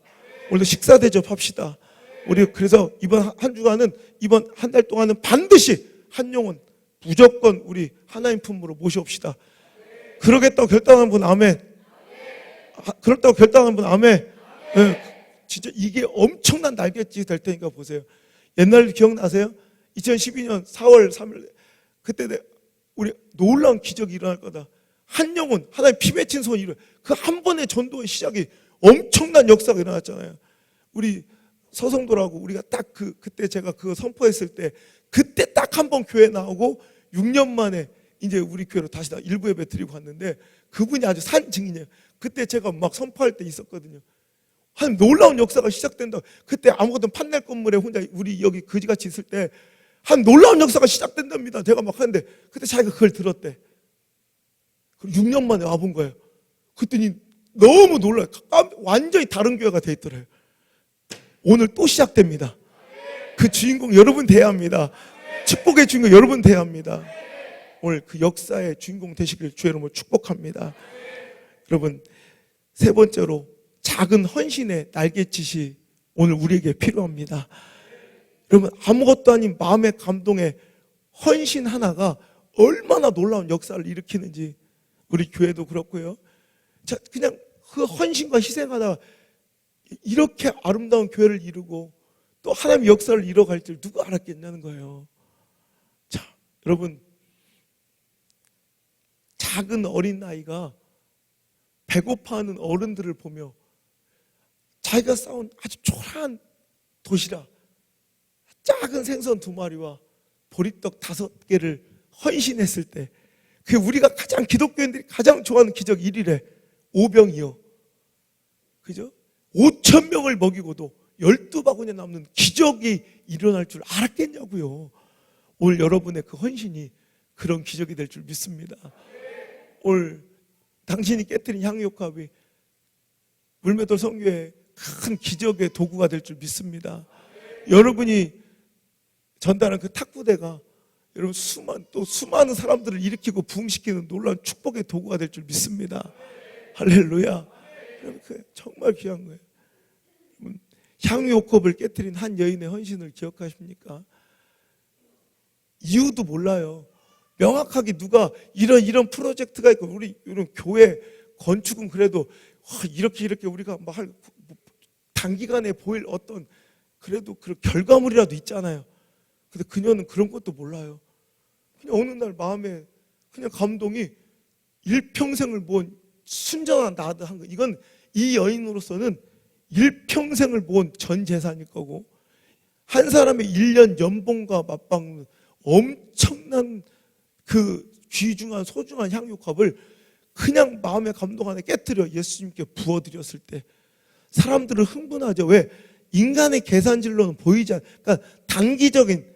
오늘도 식사 대접합시다. 우리 그래서 이번 한 주간은, 이번 한 달 동안은 반드시 한 영혼 무조건 우리 하나님 품으로 모셔옵시다. 그러겠다고 결단한 분 아멘. 그렇다고 결단한 분 아멘. 네, 진짜 이게 엄청난 날갯짓이 될 테니까 보세요. 옛날 기억나세요? 2012년 4월 3일 그때 우리 놀라운 기적이 일어날 거다. 한 영혼, 하나님 피 맺힌 손이 일어나. 그 한 번의 전도의 시작이 엄청난 역사가 일어났잖아요. 우리 서성도라고 우리가 딱 그때 제가 그거 선포했을 때 그때 딱 한 번 교회 나오고 6년 만에 이제 우리 교회로 다시 일부 예배 드리고 갔는데 그분이 아주 산 증인이에요. 그때 제가 막 선포할 때 있었거든요. 한 놀라운 역사가 시작된다. 그때 아무것도 판넬 건물에 혼자 우리 여기 거지같이 있을 때 한 놀라운 역사가 시작된답니다. 제가 막 하는데 그때 자기가 그걸 들었대. 그럼 6년 만에 와본 거예요. 그랬더니 너무 놀라요. 완전히 다른 교회가 돼 있더래요. 오늘 또 시작됩니다. 그 주인공 여러분 돼야 합니다. 축복의 주인공 여러분 돼야 합니다. 오늘 그 역사의 주인공 되시길 주의 이름으로 축복합니다. 여러분, 세 번째로 작은 헌신의 날갯짓이 오늘 우리에게 필요합니다. 여러분, 아무것도 아닌 마음의 감동에 헌신 하나가 얼마나 놀라운 역사를 일으키는지 우리 교회도 그렇고요. 자, 그냥 그 헌신과 희생하다가 이렇게 아름다운 교회를 이루고 또 하나님의 역사를 이뤄갈 줄 누가 알았겠냐는 거예요. 자, 여러분, 작은 어린아이가 배고파하는 어른들을 보며 자기가 쌓은 아주 초라한 도시락, 작은 생선 2마리와 보리떡 5개를 헌신했을 때 그게 우리가 가장 기독교인들이 가장 좋아하는 기적 1일에 오병이어. 그죠? 5,000명을 먹이고도 12바구니에 남는 기적이 일어날 줄 알았겠냐고요. 오늘 여러분의 그 헌신이 그런 기적이 될 줄 믿습니다. 오늘 당신이 깨뜨린 향유옥합이 물맷돌 선교의 큰 기적의 도구가 될 줄 믿습니다. 여러분이 전달한 그 탁구대가 여러분 수많은 사람들을 일으키고 부흥시키는 놀라운 축복의 도구가 될 줄 믿습니다. 할렐루야. 여러분, 정말 귀한 거예요. 향유옥합을 깨뜨린 한 여인의 헌신을 기억하십니까? 이유도 몰라요. 명확하게 누가 이런 프로젝트가 있고 우리 이런 교회 건축은 그래도 이렇게 우리가 막 단기간에 보일 어떤 그래도 그런 결과물이라도 있잖아요. 근데 그녀는 그런 것도 몰라요. 그냥 어느 날 마음에 그냥 감동이 일평생을 모은 순전한 나드 한 거. 이건 이 여인으로서는 일평생을 모은 전 재산일 거고 한 사람의 1년 연봉과 맞박는 엄청난 그 귀중한 소중한 향유컵을 그냥 마음의 감동 안에 깨뜨려 예수님께 부어드렸을 때 사람들은 흥분하죠. 왜? 인간의 계산질로는 보이지 그러니까 단기적인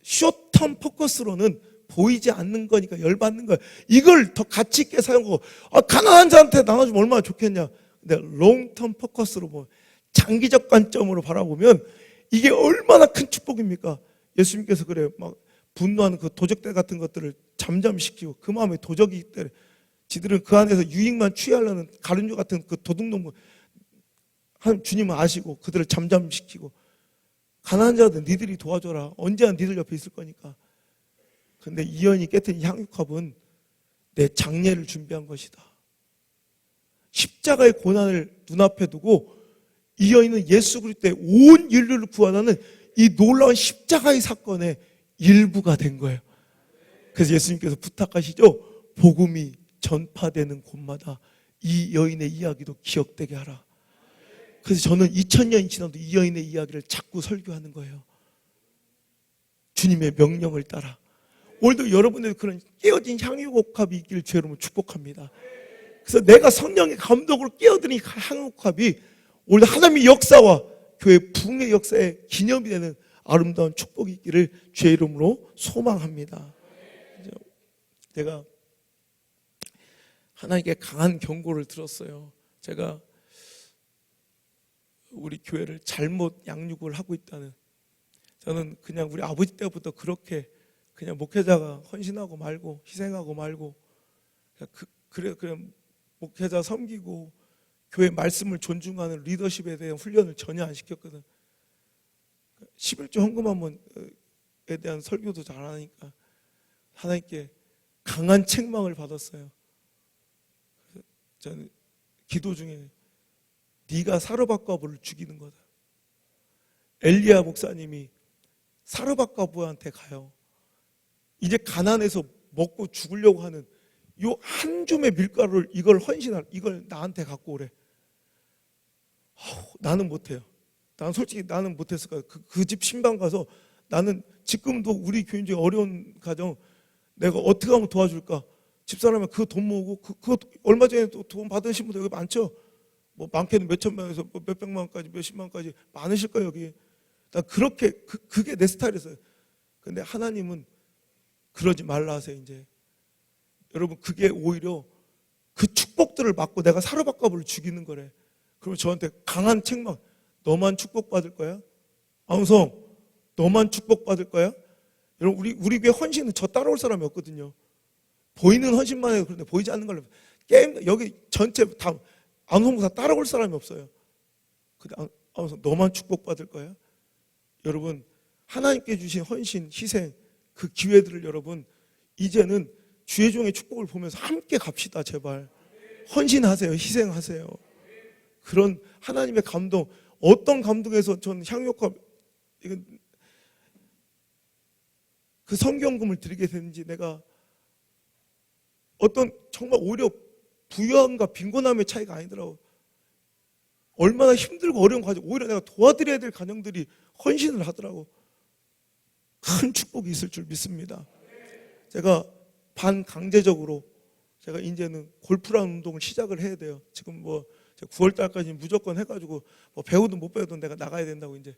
숏텀 포커스로는 보이지 않는 거니까 열받는 거예요. 이걸 더 가치 있게 사용하고 가난한 자한테 나눠주면 얼마나 좋겠냐. 근데 롱텀 포커스로 보면 장기적 관점으로 바라보면 이게 얼마나 큰 축복입니까? 예수님께서 그래요. 막 분노하는 그 도적들 같은 것들을 잠잠시키고 그 마음에 도적이 있대. 지들은 그 안에서 유익만 취하려는 가룟유 같은 그 도둑놈 한 주님은 아시고 그들을 잠잠시키고 가난한 자들 니들이 도와줘라. 언제나 니들 옆에 있을 거니까. 근데 이 여인이 깨뜨린 향유컵은 내 장례를 준비한 것이다. 십자가의 고난을 눈앞에 두고 이 여인은 예수 그리스도의 온 인류를 구원하는 이 놀라운 십자가의 사건의 일부가 된 거예요. 그래서 예수님께서 부탁하시죠. 복음이 전파되는 곳마다 이 여인의 이야기도 기억되게 하라. 그래서 저는 2000년이 지나도 이 여인의 이야기를 자꾸 설교하는 거예요. 주님의 명령을 따라. 오늘도 여러분들 그런 깨어진 향유옥합이 있기를 주 여러분 축복합니다. 그래서 내가 성령의 감독으로 깨어드린 향유옥합이 오늘 하나님의 역사와 교회 부흥의 역사의 기념이 되는 아름다운 축복이 있기를 주의 이름으로 소망합니다. 제가 하나님께 강한 경고를 들었어요. 제가 우리 교회를 잘못 양육을 하고 있다는. 저는 그냥 우리 아버지 때부터 그렇게 그냥 목회자가 헌신하고 말고 희생하고 말고 그래 목회자 섬기고 교회 말씀을 존중하는 리더십에 대한 훈련을 전혀 안 시켰거든. 11조 헌금함에 대한 설교도 잘하니까 하나님께 강한 책망을 받았어요. 저는 기도 중에 네가 사르밧과부를 죽이는 거다. 엘리야 목사님이 사르밧가부한테 가요. 이제 가난해서 먹고 죽으려고 하는 요 한 줌의 밀가루를 이걸 이걸 나한테 갖고 오래. 나는 못해요. 난 솔직히 나는 못했을 거야. 그 집 신방 가서 나는 지금도 우리 교인 중에 어려운 가정 내가 어떻게 하면 도와줄까? 집사람이 그 돈 모으고 그거 얼마 전에 또 돈 받으신 분들 여기 많죠? 뭐 많게는 몇 천만에서 뭐 몇백만 원까지 몇십만 원까지 많으실 거예요 여기. 나 그렇게 그게 내 스타일이었어요. 근데 하나님은 그러지 말라 하세요 이제. 여러분 그게 오히려 그 축복들을 막고 내가 사르밧가부를 죽이는 거래. 그러면 저한테 강한 책망. 너만 축복받을 거야? 아무성 너만 축복받을 거야? 여러분 우리 교회 헌신은 저 따라올 사람이 없거든요. 보이는 헌신만 해도 그런데 보이지 않는 걸로 게임 여기 전체 다 안성부사 따라올 사람이 없어요. 근데 안성 너만 축복받을 거야? 여러분 하나님께 주신 헌신, 희생 그 기회들을 여러분 이제는 주의 종의 축복을 보면서 함께 갑시다 제발. 헌신하세요. 희생하세요. 그런 하나님의 감동 어떤 감동에서 전 향유과 이건 그 성경금을 드리게 되는지 내가 어떤 정말 오히려 부유함과 빈곤함의 차이가 아니더라고. 얼마나 힘들고 어려운 과정 오히려 내가 도와드려야 될 가정들이 헌신을 하더라고. 큰 축복이 있을 줄 믿습니다. 제가 반강제적으로 제가 이제는 골프라는 운동을 시작을 해야 돼요. 지금 뭐 9월 달까지 무조건 해가지고 뭐 배우든 못 배우든 내가 나가야 된다고 이제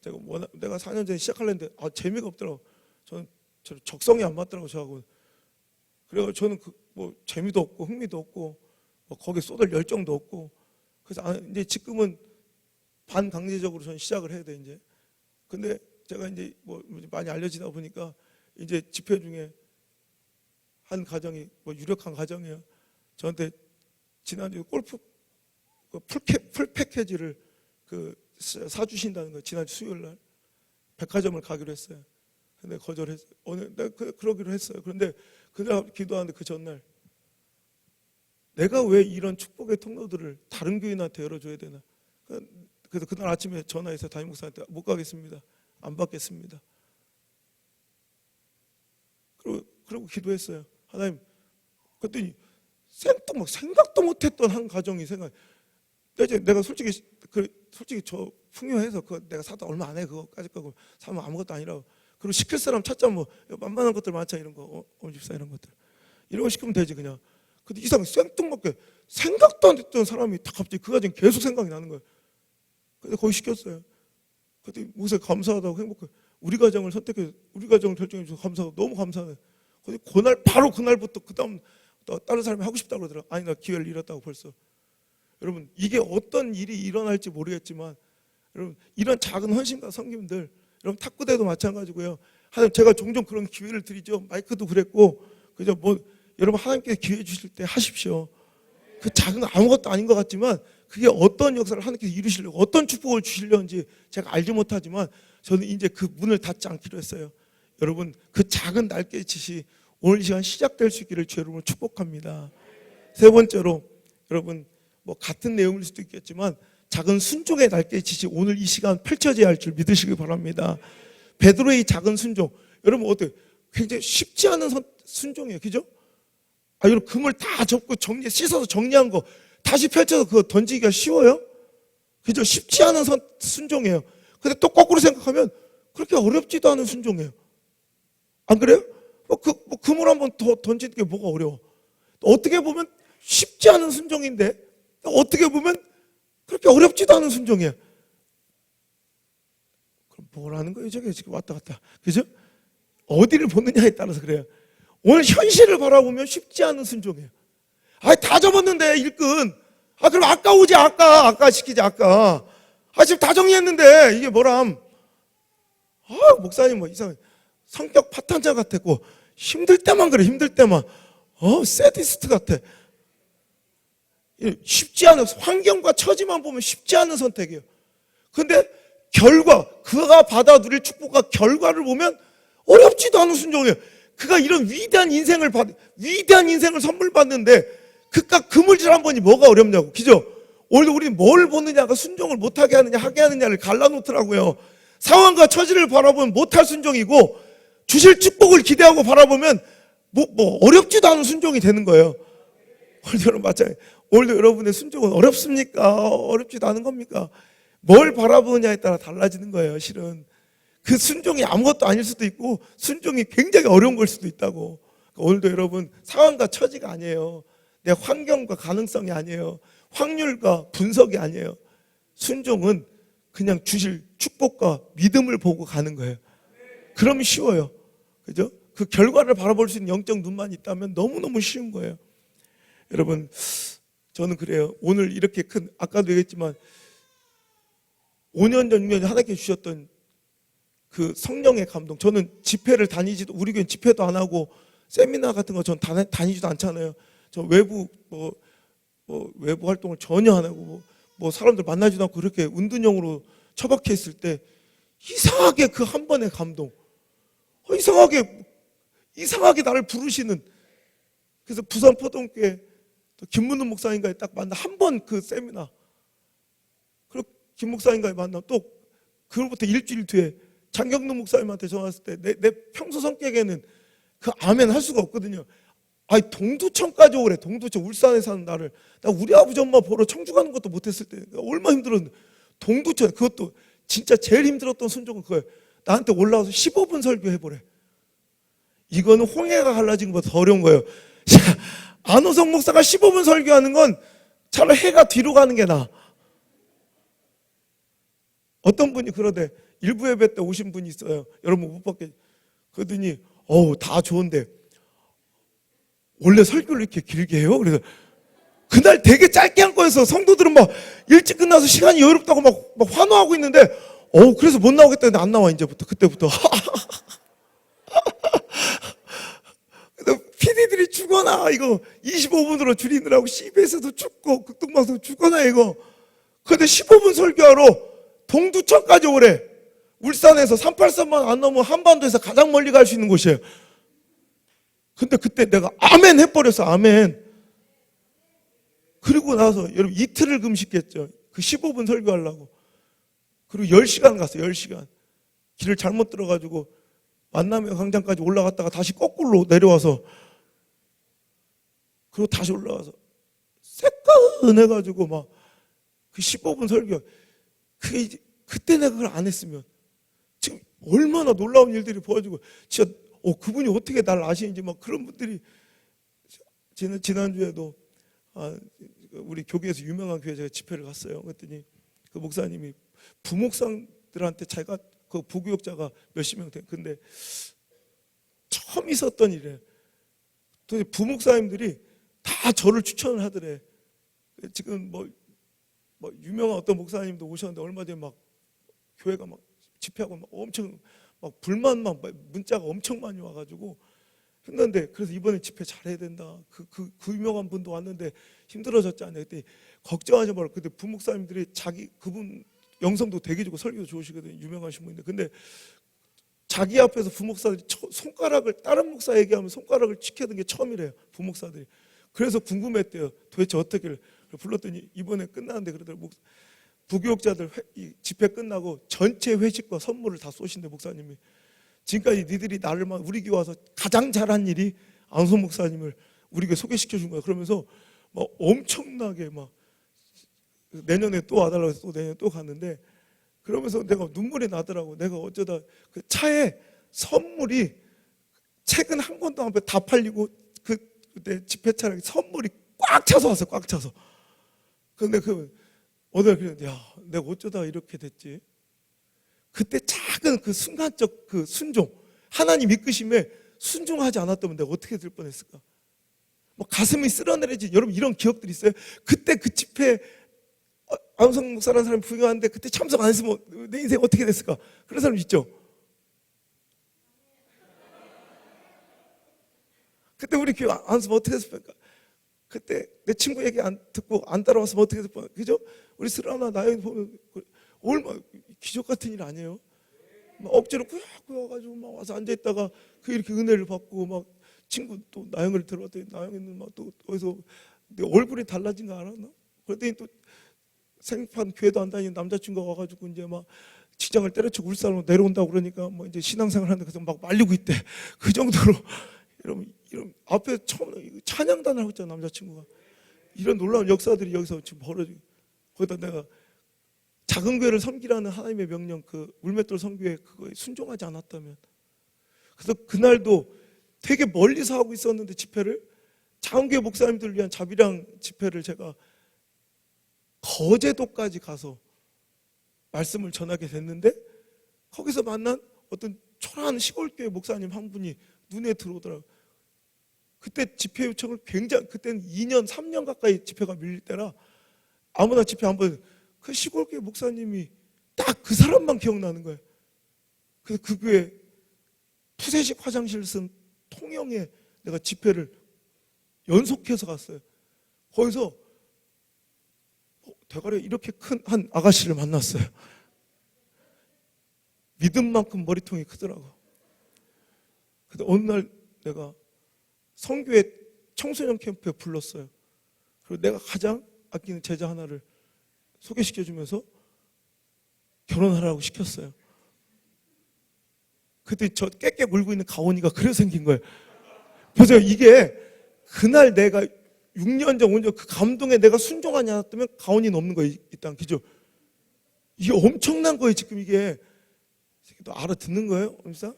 제가 내가 4년 전에 시작하려는데 재미가 없더라고. 저는 적성이 안 맞더라고 저하고. 그래서 저는 뭐 재미도 없고 흥미도 없고 뭐 거기에 쏟을 열정도 없고 그래서 이제 지금은 반강제적으로 저는 시작을 해야 돼 이제. 근데 제가 이제 뭐 많이 알려지다 보니까 이제 집회 중에 한 가정이 뭐 유력한 가정이에요. 저한테 지난주 골프 풀 패키지를 사주신다는 거 지난주 수요일 날 백화점을 가기로 했어요. 근데 거절했어요. 오늘 내가 그러기로 했어요. 그런데 그날 기도하는데 그 전날 내가 왜 이런 축복의 통로들을 다른 교인한테 열어줘야 되나? 그래서 그날 아침에 전화해서 담임 목사한테 못 가겠습니다. 안 받겠습니다. 그리고 기도했어요. 하나님, 그랬더니 생각도 못했던 한 가정이 내가 솔직히 저 풍요해서 그거 내가 사다 얼마 안 해 그거까지 거고 사면 아무것도 아니라고. 그리고 시킬 사람 찾자 뭐 만만한 것들 많잖아 이런 거 집사 이런 것들 이런 거 시키면 되지 그냥. 근데 이상 생뚱맞게 생각도 안 했던 사람이 다 갑자기 그 가정 계속 생각이 나는 거예요. 근데 거기 시켰어요. 그때 목사 감사하다고 행복해. 우리 가정을 선택해 우리 가정을 결정해 주셔서 감사하고 너무 감사해. 근데 바로 그날부터 그다음 또 다른 사람이 하고 싶다고 그러더라. 아니 나 기회를 잃었다고 벌써. 여러분 이게 어떤 일이 일어날지 모르겠지만 여러분 이런 작은 헌신과 섬김들 여러분 탁구대도 마찬가지고요. 하나님 제가 종종 그런 기회를 드리죠. 마이크도 그랬고 그죠 뭐 여러분 하나님께 기회 주실 때 하십시오. 그 작은 아무것도 아닌 것 같지만 그게 어떤 역사를 하나님께서 이루시려고 어떤 축복을 주시려는지 제가 알지 못하지만 저는 이제 그 문을 닫지 않기로 했어요. 여러분 그 작은 날개짓이 오늘 이 시간 시작될 수 있기를 주 여러분을 축복합니다. 세 번째로 여러분 뭐 같은 내용일 수도 있겠지만 작은 순종의 날개짓이 오늘 이 시간 펼쳐져야 할 줄 믿으시기 바랍니다. 베드로의 작은 순종 여러분 어때요? 굉장히 쉽지 않은 순종이에요. 그죠? 여러분 금을 다 접고 씻어서 정리한 거 다시 펼쳐서 그거 던지기가 쉬워요? 그죠? 쉽지 않은 순종이에요. 근데 또 거꾸로 생각하면 그렇게 어렵지도 않은 순종이에요. 안 그래요? 그물 한번 더 던지는 게 뭐가 어려워? 어떻게 보면 쉽지 않은 순종인데 어떻게 보면 그렇게 어렵지도 않은 순종이에요. 그럼 뭐라는 거예요? 저게 지금 왔다 갔다. 그죠? 어디를 보느냐에 따라서 그래요. 오늘 현실을 바라보면 쉽지 않은 순종이에요. 다 접었는데 일꾼. 그럼 아까 오지 아까 시키지 아까. 지금 다 정리했는데 이게 뭐람. 목사님 뭐 이상해. 성격 파탄자 같았고 힘들 때만 그래. 힘들 때만 세디스트 같아. 쉽지 않은 환경과 처지만 보면 쉽지 않은 선택이에요. 근데 그가 받아 누릴 축복과 결과를 보면 어렵지도 않은 순종이에요. 그가 이런 위대한 인생을 선물 받는데 그깟 그물질 한 번이 뭐가 어렵냐고. 그죠? 오늘 우리는 뭘 보느냐가 순종을 못하게 하느냐 하게 하느냐를 갈라놓더라고요. 상황과 처지를 바라보면 못할 순종이고, 주실 축복을 기대하고 바라보면 어렵지도 않은 순종이 되는 거예요. 오늘도 여러분 마찬가지. 오늘도 여러분의 순종은 어렵습니까? 어렵지도 않은 겁니까? 뭘 바라보느냐에 따라 달라지는 거예요. 실은 그 순종이 아무것도 아닐 수도 있고, 순종이 굉장히 어려운 걸 수도 있다고. 오늘도 여러분 상황과 처지가 아니에요. 내 환경과 가능성이 아니에요. 확률과 분석이 아니에요. 순종은 그냥 주실 축복과 믿음을 보고 가는 거예요. 그러면 쉬워요. 그죠? 그 결과를 바라볼 수 있는 영적 눈만 있다면 너무너무 쉬운 거예요. 여러분, 저는 그래요. 오늘 이렇게 큰, 아까도 얘기했지만 5년 전, 6년 전 하나님께 주셨던 그 성령의 감동. 저는 집회를 다니지도, 우리 교회는 집회도 안 하고 세미나 같은 거 전 다니지도 않잖아요. 저 외부 외부 활동을 전혀 안 하고 사람들 만나지도 않고 그렇게 은둔형으로 처박혀 있을 때 이상하게 그 한 번의 감동, 이상하게 나를 부르시는. 그래서 부산 포동교회 김문우 목사님과의 딱 만나, 한 번 그 세미나, 그리고 김 목사님과의 만나, 또 그로부터 일주일 뒤에 장경동 목사님한테 전화 왔을 때 내 평소 성격에는 그 아멘 할 수가 없거든요. 아니, 동두천까지 오래. 동두천, 울산에 사는 나를, 나 우리 아버지 엄마 보러 청주 가는 것도 못했을 때 얼마나 힘들었는데, 동두천, 그것도 진짜 제일 힘들었던 순종은 그거예요. 나한테 올라와서 15분 설교해보래. 이거는 홍해가 갈라진 것보다 더 어려운 거예요. 안호성 목사가 15분 설교하는 건 차라리 해가 뒤로 가는 게 나아. 어떤 분이 그러대. 일부 예배 때 오신 분이 있어요. 여러분 못 봤겠죠. 그러더니 다 좋은데 원래 설교를 이렇게 길게 해요? 그래서 그날 되게 짧게 한 거여서 성도들은 막 일찍 끝나서 시간이 여유롭다고 막 환호하고 있는데, 그래서 못 나오겠다 했는데 안 나와, 이제부터. 그때부터. PD들이 죽어나, 이거 25분으로 줄이느라고. CBS도 죽고 극동방송 죽어나, 이거. 근데 15분 설교하러 동두천까지 오래. 울산에서 383만 안 넘으면 한반도에서 가장 멀리 갈 수 있는 곳이에요. 근데 그때 내가 아멘 해버렸어. 아멘. 그리고 나서 여러분 이틀을 금식했죠. 그 15분 설교하려고. 그리고 10시간 갔어요. 10시간. 길을 잘못 들어가지고 만남의 광장까지 올라갔다가 다시 거꾸로 내려와서, 그리고 다시 올라와서 새까은해가지고 막 그 15분 설교. 그때 내가 그걸 안 했으면 지금 얼마나 놀라운 일들이 벌어지고, 진짜 그분이 어떻게 날 아시는지 막 그런 분들이. 지난주에도 우리 교계에서 유명한 교회 제가 집회를 갔어요. 그랬더니 그 목사님이 부목사들한테 자기가 그 부교육자가 몇십 명 돼. 근데 처음 있었던 일이에요. 또 부목사님들이 다 저를 추천을 하더래. 지금 유명한 어떤 목사님도 오셨는데 얼마 전에 막 교회가 막 집회하고 막 엄청 막 불만만 문자가 엄청 많이 와가지고 했는데, 그래서 이번에 집회 잘해야 된다. 그 유명한 분도 왔는데 힘들어졌지 않냐 그랬더니 걱정하지 말고. 근데 부목사님들이 그분 영성도 되게 좋고 설교도 좋으시거든요. 유명하신 분인데, 근데 자기 앞에서 부목사들이 손가락을, 다른 목사 얘기하면 손가락을 치켜든 게 처음이래요. 부목사들이. 그래서 궁금했대요. 도대체 어떻게. 불렀더니 이번에 끝났는데 그러더라고요. 부교육자들 집회 끝나고 전체 회식과 선물을 다 쏘신대, 목사님이. 지금까지 니들이 나를 우리 교회 와서 가장 잘한 일이 안소 목사님을 우리 교회 소개시켜 준 거야. 그러면서 막 엄청나게 막 내년에 또 와달라고 해서 또 내년에 또 갔는데, 그러면서 내가 눈물이 나더라고. 내가 어쩌다 그 차에 선물이 책은 한 권도 안 다 팔리고 그때 집회차량에 선물이 꽉 차서 왔어. 꽉 차서. 근데 어느 날 그랬는데, 야, 내가 어쩌다 이렇게 됐지. 그때 작은 그 순간적 그 순종, 하나님 이끄심에 순종하지 않았다면 내가 어떻게 될 뻔했을까. 가슴이 쓸어내려지. 여러분 이런 기억들이 있어요. 그때 그 집회 안성 목사라는 사람이 부유한데 그때 참석 안 했으면 내 인생 어떻게 됐을까. 그런 사람 있죠. 그때 우리 교회 안 왔으면 어떻게 됐을까. 그때 내 친구 얘기 안 듣고 안 따라왔으면 어떻게 됐을까. 그죠? 우리 슬라나 나영이 보면 얼마 기적 같은 일 아니에요? 막 억지로 꾸역꾸역 가지고 막 와서 앉아있다가 그 이렇게 은혜를 받고, 막 친구 또 나영이를 들어봤더니 나영이는 막 또 어디서 내 얼굴이 달라진 거 알았나? 그랬더니 또 생판 교회도 안 다니는 남자친구가 와가지고 이제 막 직장을 때려치고 울산으로 내려온다고 그러니까 뭐 이제 신앙생활 하는데 그래서 막 말리고 있대. 그 정도로 이런 앞에 처음 찬양단을 하고 있잖아, 남자친구가. 이런 놀라운 역사들이 여기서 지금 벌어지고, 거기다 내가 작은 교회를 섬기라는 하나님의 명령, 그 물맷돌 선교회 그거에 순종하지 않았다면. 그래서 그날도 되게 멀리서 하고 있었는데 집회를, 작은 교회 목사님들을 위한 자비랑 집회를 제가 거제도까지 가서 말씀을 전하게 됐는데, 거기서 만난 어떤 초라한 시골교회 목사님 한 분이 눈에 들어오더라고요. 그때 집회 요청을 굉장히, 그때는 2년 3년 가까이 집회가 밀릴 때라 아무나 집회 한번, 그 시골교회 목사님이 딱 그 사람만 기억나는 거예요. 그래서 그 교회 푸세식 화장실 쓴 통영에 내가 집회를 연속해서 갔어요. 거기서 대가리 이렇게 큰 한 아가씨를 만났어요. 믿음만큼 머리통이 크더라고. 근데 어느 날 내가 성교회 청소년 캠프에 불렀어요. 그리고 내가 가장 아끼는 제자 하나를 소개시켜주면서 결혼하라고 시켰어요. 그때 저 깨깨 울고 있는 가온이가 그래서 생긴 거예요. 보세요, 이게 그날 내가 6년 전, 5년 전 그 감동에 내가 순종하지 않았다면 가온이는 없는 거예요, 이 땅. 그죠? 이게 엄청난 거예요, 지금 이게. 너 알아듣는 거예요, 엄사?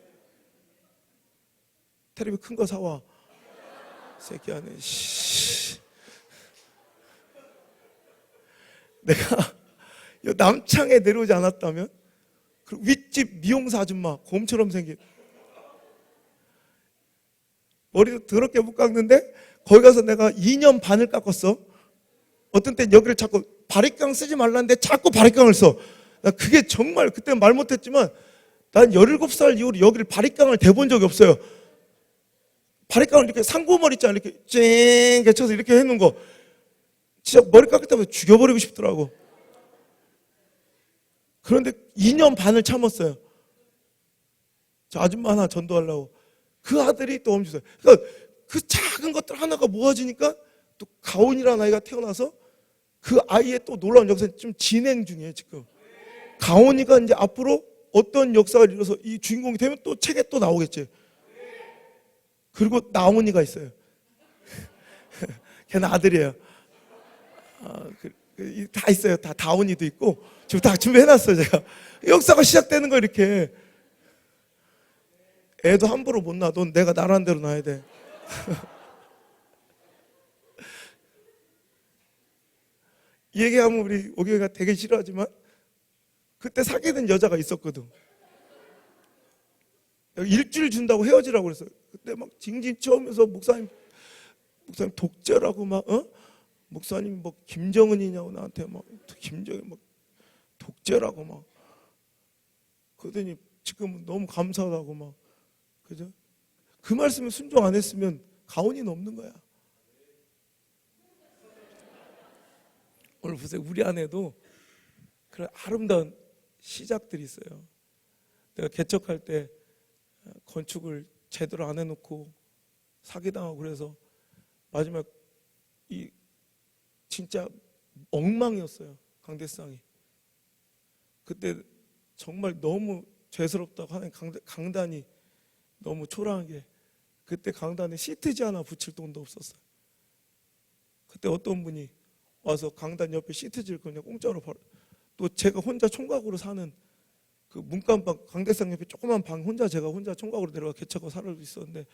테레비 큰 거 사와. 새끼 안에. 내가 남창에 내려오지 않았다면, 그 윗집 미용사 아줌마 곰처럼 생긴, 머리도 더럽게 못 깎는데 거기 가서 내가 2년 반을 깎았어. 어떤 땐 여기를 자꾸 바리깡 쓰지 말라는데 자꾸 바리깡을 써. 나 그게 정말, 그때 말 못했지만 난 17살 이후로 여기를 바리깡을 대본 적이 없어요. 바리깡을 이렇게 상고머리 있잖아, 이렇게 쨍 개쳐서 이렇게 해놓은 거, 진짜 머리 깎을 때마다 죽여버리고 싶더라고. 그런데 2년 반을 참았어요. 저 아줌마 하나 전도하려고. 그 아들이 또 엄청, 그러니까 그 작은 것들 하나가 모아지니까 또 가온이라는 아이가 태어나서 그 아이의 또 놀라운 역사는 좀 진행 중이에요, 지금. 가온이가 이제 앞으로 어떤 역사를 이뤄서 이 주인공이 되면 또 책에 또 나오겠지. 그리고 나온이가 있어요. 걔는 아들이에요. 다 있어요. 다 다온이도 있고 지금 다 준비해놨어요, 제가. 역사가 시작되는 거 이렇게. 애도 함부로 못 놔. 넌 내가 나라는 대로 놔야 돼. 이 얘기하면 우리 오교회가 되게 싫어하지만 그때 사귀는 여자가 있었거든. 일주일 준다고 헤어지라고 그랬어요. 그때 막 징징 쳐오면서 목사님 독재라고 막, 목사님 뭐 김정은이냐고 나한테 막, 김정은 막 독재라고 막. 그러더니 지금 너무 감사하다고 막. 그죠? 그 말씀에 순종 안 했으면 가온이는 없는 거야. 오늘 보세요, 우리 안에도 그런 아름다운 시작들이 있어요. 내가 개척할 때 건축을 제대로 안 해놓고 사기당하고 그래서 마지막 이 진짜 엉망이었어요, 강대상이. 그때 정말 너무 죄스럽다고 하는 강단이 너무 초라한 게, 그때 강단에 시트지 하나 붙일 돈도 없었어요. 그때 어떤 분이 와서 강단 옆에 시트지를 그냥 공짜로 또 제가 혼자 총각으로 사는 그 문간방, 강대상 옆에 조그만 방 제가 혼자 총각으로 내려가 개척하고 살고 있었는데,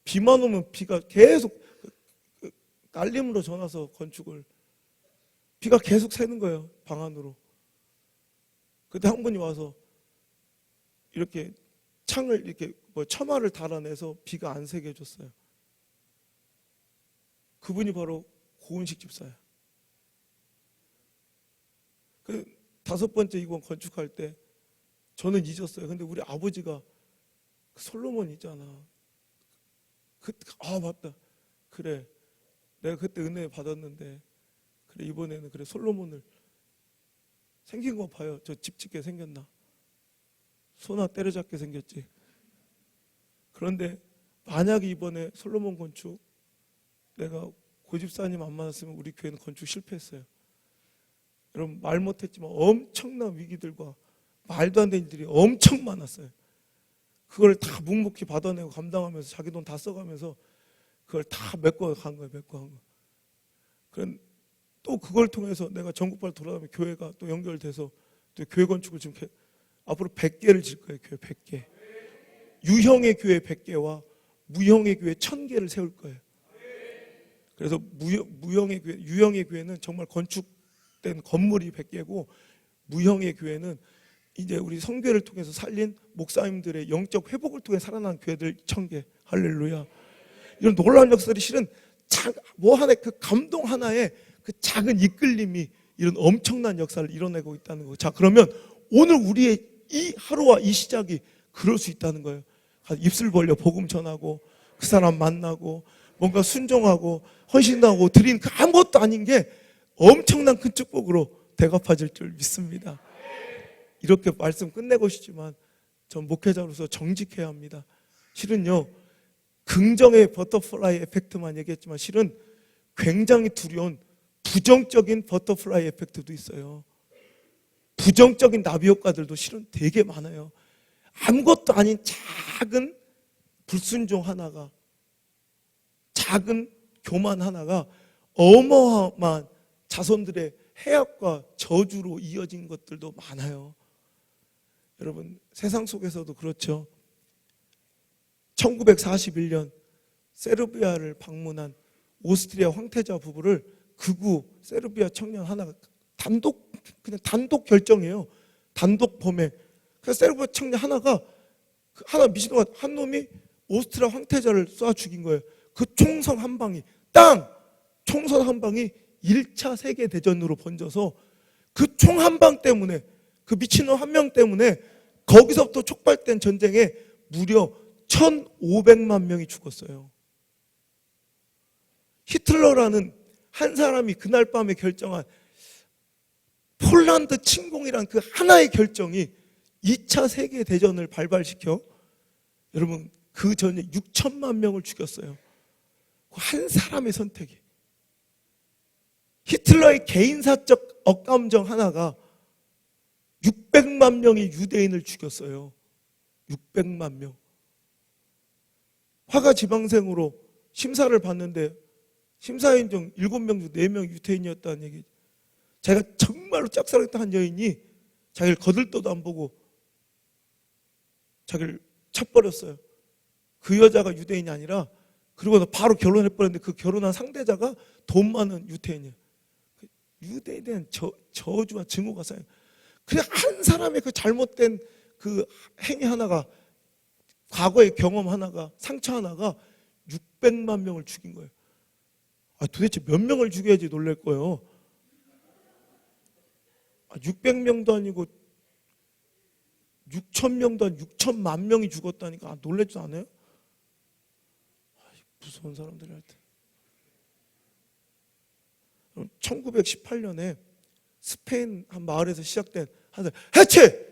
비만 오면 비가 계속 날림으로 전화서 건축을, 비가 계속 새는 거예요, 방 안으로. 그때 한 분이 와서 이렇게 창을 이렇게 처마를 달아내서 비가 안 새게 해줬어요. 그분이 바로 고은식 집사예요. 그 5번째 이권 건축할 때 저는 잊었어요. 근데 우리 아버지가 그 솔로몬 있잖아. 맞다. 그래, 내가 그때 은혜 받았는데, 그래 이번에는 그래 솔로몬을, 생긴 거 봐요. 저 집 짓게 생겼나? 소나 때려잡게 생겼지. 그런데 만약에 이번에 솔로몬 건축 내가 고집사님 안 만났으면 우리 교회는 건축 실패했어요. 여러분, 말 못했지만 엄청난 위기들과 말도 안 되는 일들이 엄청 많았어요. 그걸 다 묵묵히 받아내고 감당하면서 자기 돈 다 써가면서 그걸 다 메꿔 간 거예요. 메꿔 간 거. 그런 또 그걸 통해서 내가 전국발 돌아다니면 교회가 또 연결돼서 또 교회 건축을 지금 앞으로 100개를 질 거예요. 교회 100개. 유형의 교회 100개와 무형의 교회 1000개를 세울 거예요. 그래서 무형의 교회, 유형의 교회는 정말 건축된 건물이 100개고 무형의 교회는 이제 우리 성교회를 통해서 살린 목사님들의 영적 회복을 통해 살아난 교회들 1000개. 할렐루야. 이런 놀라운 역사들이 실은 뭐 하나의 그 감동 하나에 그 작은 이끌림이 이런 엄청난 역사를 이뤄내고 있다는 거예요. 자, 그러면 오늘 우리의 이 하루와 이 시작이 그럴 수 있다는 거예요. 입술 벌려 복음 전하고 그 사람 만나고 뭔가 순종하고 헌신하고 드린 그 아무것도 아닌 게 엄청난 큰 축복으로 대갚아질 줄 믿습니다. 이렇게 말씀 끝내고 싶지만 전 목회자로서 정직해야 합니다. 실은요, 긍정의 버터플라이 에펙트만 얘기했지만 실은 굉장히 두려운 부정적인 버터플라이 에펙트도 있어요. 부정적인 나비 효과들도 실은 되게 많아요. 아무것도 아닌 작은 불순종 하나가, 작은 교만 하나가 어마어마한 자손들의 해악과 저주로 이어진 것들도 많아요. 여러분, 세상 속에서도 그렇죠. 1941년 세르비아를 방문한 오스트리아 황태자 부부를 극우 세르비아 청년 하나가 그냥 단독 결정이에요. 단독 범행. 그래서 세르비아 청년 하나가 미친놈 한 놈이 오스트리아 황태자를 쏴 죽인 거예요. 그 총성 한 방이 총선 한 방이 1차 세계대전으로 번져서 그 총 한 방 때문에, 그 미친놈 한 명 때문에 거기서부터 촉발된 전쟁에 무려 1,500만 명이 죽었어요. 히틀러라는 한 사람이 그날 밤에 결정한 폴란드 침공이란 그 하나의 결정이 2차 세계대전을 발발시켜 여러분 그 전에 6천만 명을 죽였어요. 한 사람의 선택이. 히틀러의 개인사적 억감정 하나가 600만 명의 유대인을 죽였어요. 600만 명. 화가 지방생으로 심사를 받는데 심사인 중 7명 중 4명 유태인이었다는 얘기. 자기가 정말로 짝사랑했던 한 여인이 자기를 거들떠도 안 보고 자기를 쳐버렸어요. 그 여자가 유대인이 아니라, 그리고 바로 결혼해버렸는데 그 결혼한 상대자가 돈 많은 유태인이에요. 유대인에 대한 저주와 증오가 쌓여요. 그래 한 사람의 그 잘못된 그 행위 하나가, 과거의 경험 하나가, 상처 하나가 600만 명을 죽인 거예요. 도대체 몇 명을 죽여야지 놀랄 거예요. 600명도 아니고 6,000명도 아니고 6천만 명이 죽었다니까 놀랍지 않아요? 무서운 사람들이 할 때. 1918년에 스페인 한 마을에서 시작된 한 해체!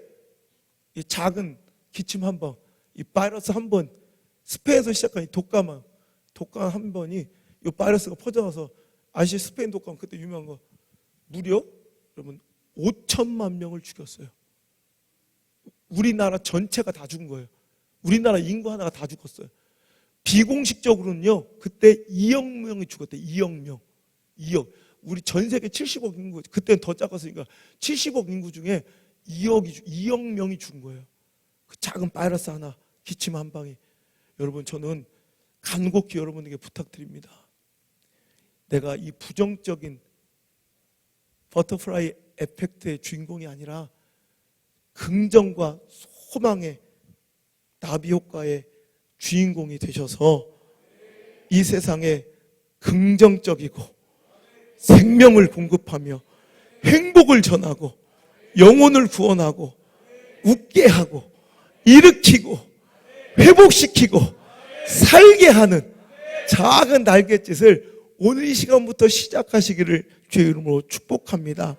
이 작은 기침 한 번, 이 바이러스 한 번, 스페인에서 시작한 이 독감 한 번이 이 바이러스가 퍼져나서, 아시아 스페인 독감 그때 유명한 거 무려 여러분 5천만 명을 죽였어요. 우리나라 전체가 다 죽은 거예요. 우리나라 인구 하나가 다 죽었어요. 비공식적으로는요, 그때 2억 명이 죽었대. 2억 명. 2억. 우리 전 세계 70억 인구, 그때는 더 작았으니까 70억 인구 중에 2억 명이 죽은 거예요. 그 작은 바이러스 하나, 기침 한 방이. 여러분, 저는 간곡히 여러분에게 부탁드립니다. 내가 이 부정적인 버터플라이 에펙트의 주인공이 아니라 긍정과 소망의 나비 효과의 주인공이 되셔서 이 세상에 긍정적이고 생명을 공급하며 행복을 전하고 영혼을 구원하고 웃게 하고 일으키고 회복시키고 살게 하는 작은 날갯짓을 오늘 이 시간부터 시작하시기를 주의 이름으로 축복합니다.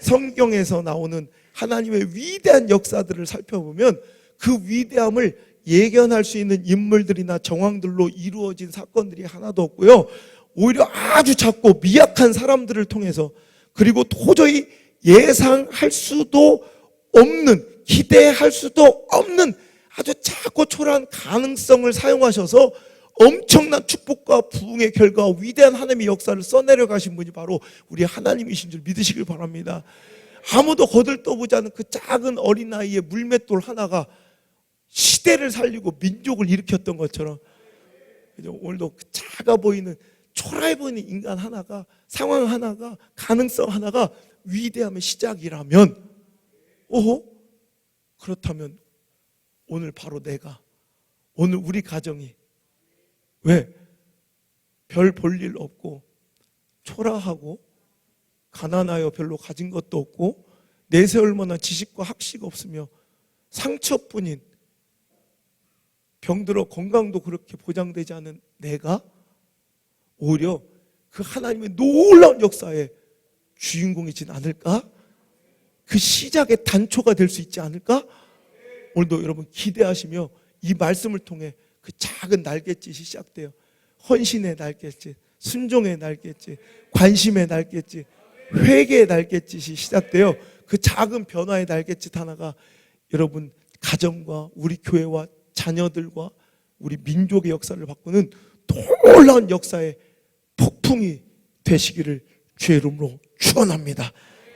성경에서 나오는 하나님의 위대한 역사들을 살펴보면 그 위대함을 예견할 수 있는 인물들이나 정황들로 이루어진 사건들이 하나도 없고요, 오히려 아주 작고 미약한 사람들을 통해서, 그리고 도저히 예상할 수도 없는 기대할 수도 없는 아주 작고 초라한 가능성을 사용하셔서 엄청난 축복과 부흥의 결과, 위대한 하나님의 역사를 써내려 가신 분이 바로 우리 하나님이신 줄 믿으시길 바랍니다. 아무도 거들떠보지 않은 그 작은 어린아이의 물맷돌 하나가 시대를 살리고 민족을 일으켰던 것처럼, 오늘도 그 작아 보이는, 초라해 보이는 인간 하나가, 상황 하나가, 가능성 하나가 위대함의 시작이라면, 오호, 그렇다면 오늘 바로 내가, 오늘 우리 가정이, 왜? 별 볼 일 없고 초라하고 가난하여 별로 가진 것도 없고 내세울 만한 지식과 학식 없으며 상처뿐인, 병들어 건강도 그렇게 보장되지 않은 내가 오히려 그 하나님의 놀라운 역사의 주인공이진 않을까? 그 시작의 단초가 될 수 있지 않을까? 오늘도 여러분 기대하시며 이 말씀을 통해 그 작은 날갯짓이 시작돼요. 헌신의 날갯짓, 순종의 날갯짓, 관심의 날갯짓, 회개의 날갯짓이 시작돼요. 그 작은 변화의 날갯짓 하나가 여러분 가정과 우리 교회와 자녀들과 우리 민족의 역사를 바꾸는 놀라운 역사의 폭풍이 되시기를 주의 이름으로 축원합니다.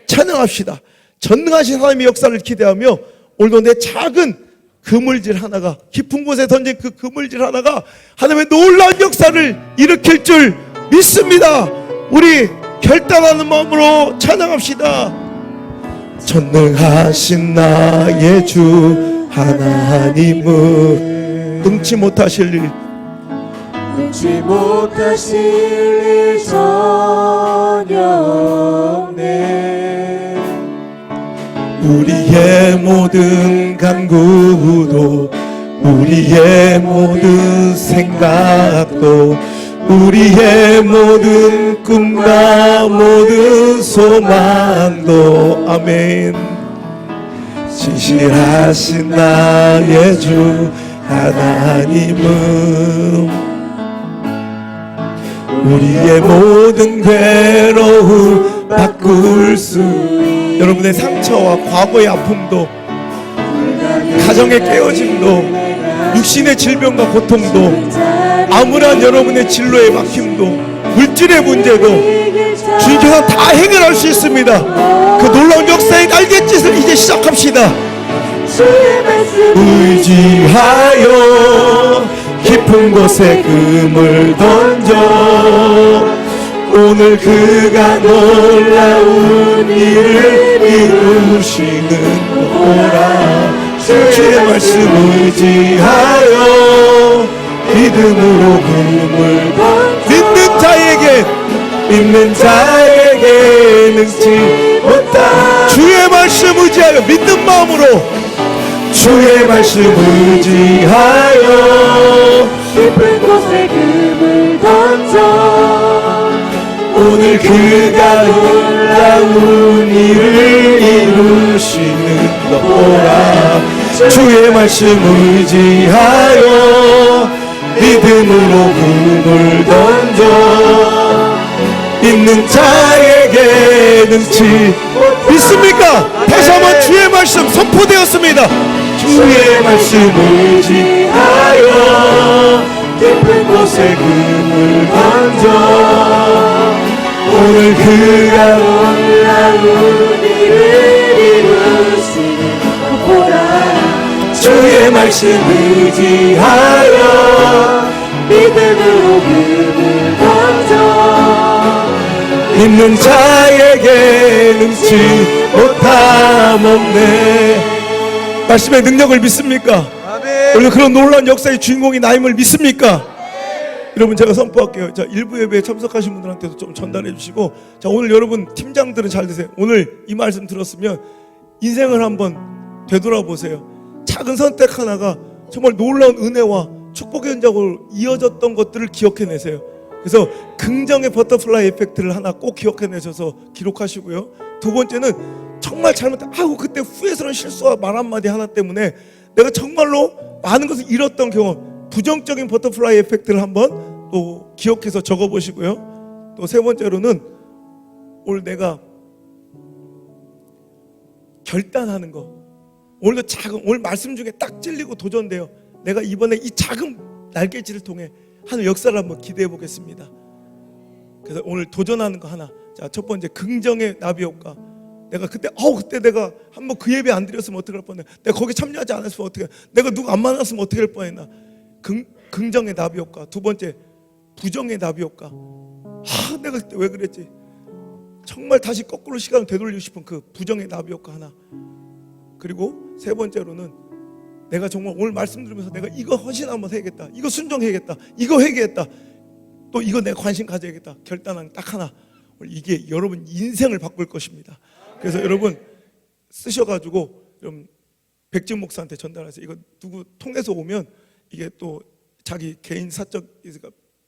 찬양합시다. 전능하신 하나님의 역사를 기대하며 오늘도 내 작은 그물질 하나가, 깊은 곳에 던진 그 그물질 하나가 하나님의 놀라운 역사를 일으킬 줄 믿습니다. 우리 결단하는 마음으로 찬양합시다. 전능하신 나의 주 하나님은 능치 못하실 일, 능치 못하실 일 전혀 없네. 우리의 모든 간구도, 우리의 모든 생각도, 우리의 모든 꿈과 모든 소망도, 아멘. 진실하신 나의 주 하나님은 우리의 모든 괴로움 바꿀 수 있는, 여러분의 상처와 과거의 아픔도, 가정의 깨어짐도, 육신의 질병과 고통도, 암울한 여러분의 진로의 막힘도, 물질의 문제도 주님께서 다 해결할 수 있습니다. 그 놀라운 역사의 날갯짓을 이제 시작합시다. 의지하여 깊은 곳에 금을 던져 오늘 그가 놀라운 일을 이루시는 거라. 주의 말씀 의지하여 믿음으로 금을 믿는 자에게 능치 못한, 주의 말씀 의지하여 믿는 마음으로, 주의 말씀 의지하여 깊은 곳에 금을 던져 오늘 그가 놀라운 일을 이루시는 거라. 주의 말씀 의지하여 믿음으로 금을 던져 있는 자에게 능치 믿습니까? 다시 한번 주의 말씀 선포되었습니다. 주의 말씀 의지하여 깊은 곳에 금을 던져 오늘 그가 놀라운 일을 이루시는 보라. 주의 말씀 의지하여 믿음으로 금을 던져 믿는 자에게 능치 못함 없네. 말씀의 능력을 믿습니까? 오늘 그런 놀라운 역사의 주인공이 나임을 믿습니까? 여러분, 제가 선포할게요. 자, 일부 예배에 참석하신 분들한테도 좀 전달해 주시고, 자, 오늘 여러분 팀장들은 잘 드세요. 오늘 이 말씀 들었으면 인생을 한번 되돌아보세요. 작은 선택 하나가 정말 놀라운 은혜와 축복의 현장으로 이어졌던 것들을 기억해내세요. 그래서 긍정의 버터플라이 에펙트를 하나 꼭 기억해내셔서 기록하시고요. 두 번째는 정말 잘못한, 아이고 그때 후회스러운 실수와 말 한마디 하나 때문에 내가 정말로 많은 것을 잃었던 경험, 부정적인 버터플라이 에펙트를 한번 또 기억해서 적어보시고요. 또 세 번째로는 오늘 내가 결단하는 거, 오늘도 오늘 말씀 중에 딱 찔리고 도전돼요. 내가 이번에 이 작은 날개짓을 통해 하늘 역사를 한번 기대해 보겠습니다. 그래서 오늘 도전하는 거 하나. 자, 첫 번째, 긍정의 나비 효과. 내가 그때 내가 한번 그 예배 안 드렸으면 어떻게 할 뻔해. 내가 거기 참여하지 않았으면 어떻게, 내가 누구 안 만났으면 어떻게 할 뻔했나. 긍정의 나비 효과. 두 번째, 부정의 나비 효과. 내가 그때 왜 그랬지. 정말 다시 거꾸로 시간을 되돌리고 싶은 그 부정의 나비 효과 하나. 그리고 세 번째로는 내가 정말 오늘 말씀 들으면서 내가 이거 헌신 한번 해야겠다, 이거 순종해야겠다, 이거 회개했다, 또 이거 내가 관심 가져야겠다 결단한 딱 하나. 이게 여러분 인생을 바꿀 것입니다. 그래서 여러분 쓰셔가지고 좀 백진 목사한테 전달하세요. 이거 누구 통해서 오면 이게 또 자기 개인 사적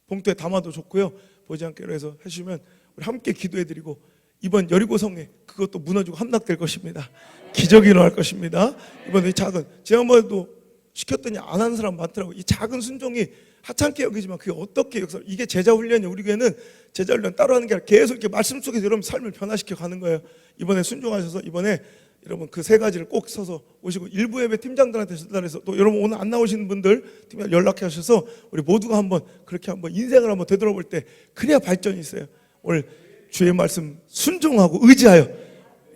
봉투에 담아도 좋고요, 보지 않기로 해서 해주시면 우리 함께 기도해드리고 이번 여리고성에 그것도 무너지고 함락될 것입니다. 기적이 일어날 것입니다. 이번에 작은, 지난번에도 시켰더니 안 하는 사람 많더라고요. 이 작은 순종이 하찮게 여기지만 그게 어떻게 역사, 이게 제자 훈련이에요. 우리 교회는 제자 훈련 따로 하는 게 아니라 계속 이렇게 말씀 속에서 여러분 삶을 변화시켜 가는 거예요. 이번에 순종하셔서 이번에 여러분 그 세 가지를 꼭 써서 오시고, 일부 예배 팀장들한테 전달해서 또 여러분 오늘 안 나오시는 분들 팀장 연락해 하셔서 우리 모두가 한번 그렇게 한번 인생을 한번 되돌아볼 때 그래야 발전이 있어요. 오늘 주의 말씀 순종하고 의지하여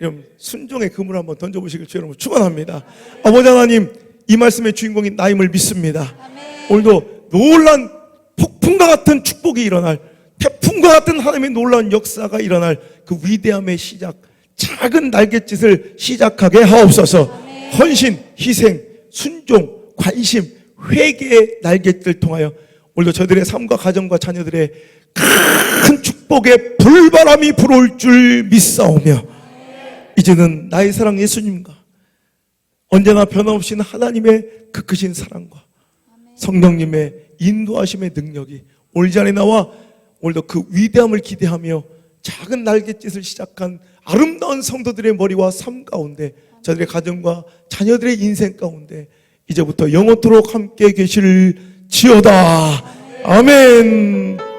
여러분 순종의 그물 한번 던져보시길 주 여러분 축원합니다. 아버지 하나님, 이 말씀의 주인공이 나임을 믿습니다. 오늘도 놀란 폭풍과 같은 축복이 일어날, 태풍과 같은 하나님의 놀라운 역사가 일어날 그 위대함의 시작, 작은 날갯짓을 시작하게 하옵소서. 헌신, 희생, 순종, 관심, 회개의 날갯짓을 통하여 오늘도 저들의 삶과 가정과 자녀들의 큰 축복의 불바람이 불어올 줄 믿사오며, 이제는 나의 사랑 예수님과 언제나 변함없인 하나님의 그 크신 사랑과 성령님의 인도하심의 능력이 오늘 자리에 나와 오늘도 그 위대함을 기대하며 작은 날갯짓을 시작한 아름다운 성도들의 머리와 삶 가운데, 저들의 가정과 자녀들의 인생 가운데 이제부터 영원토록 함께 계실지어다. 아멘.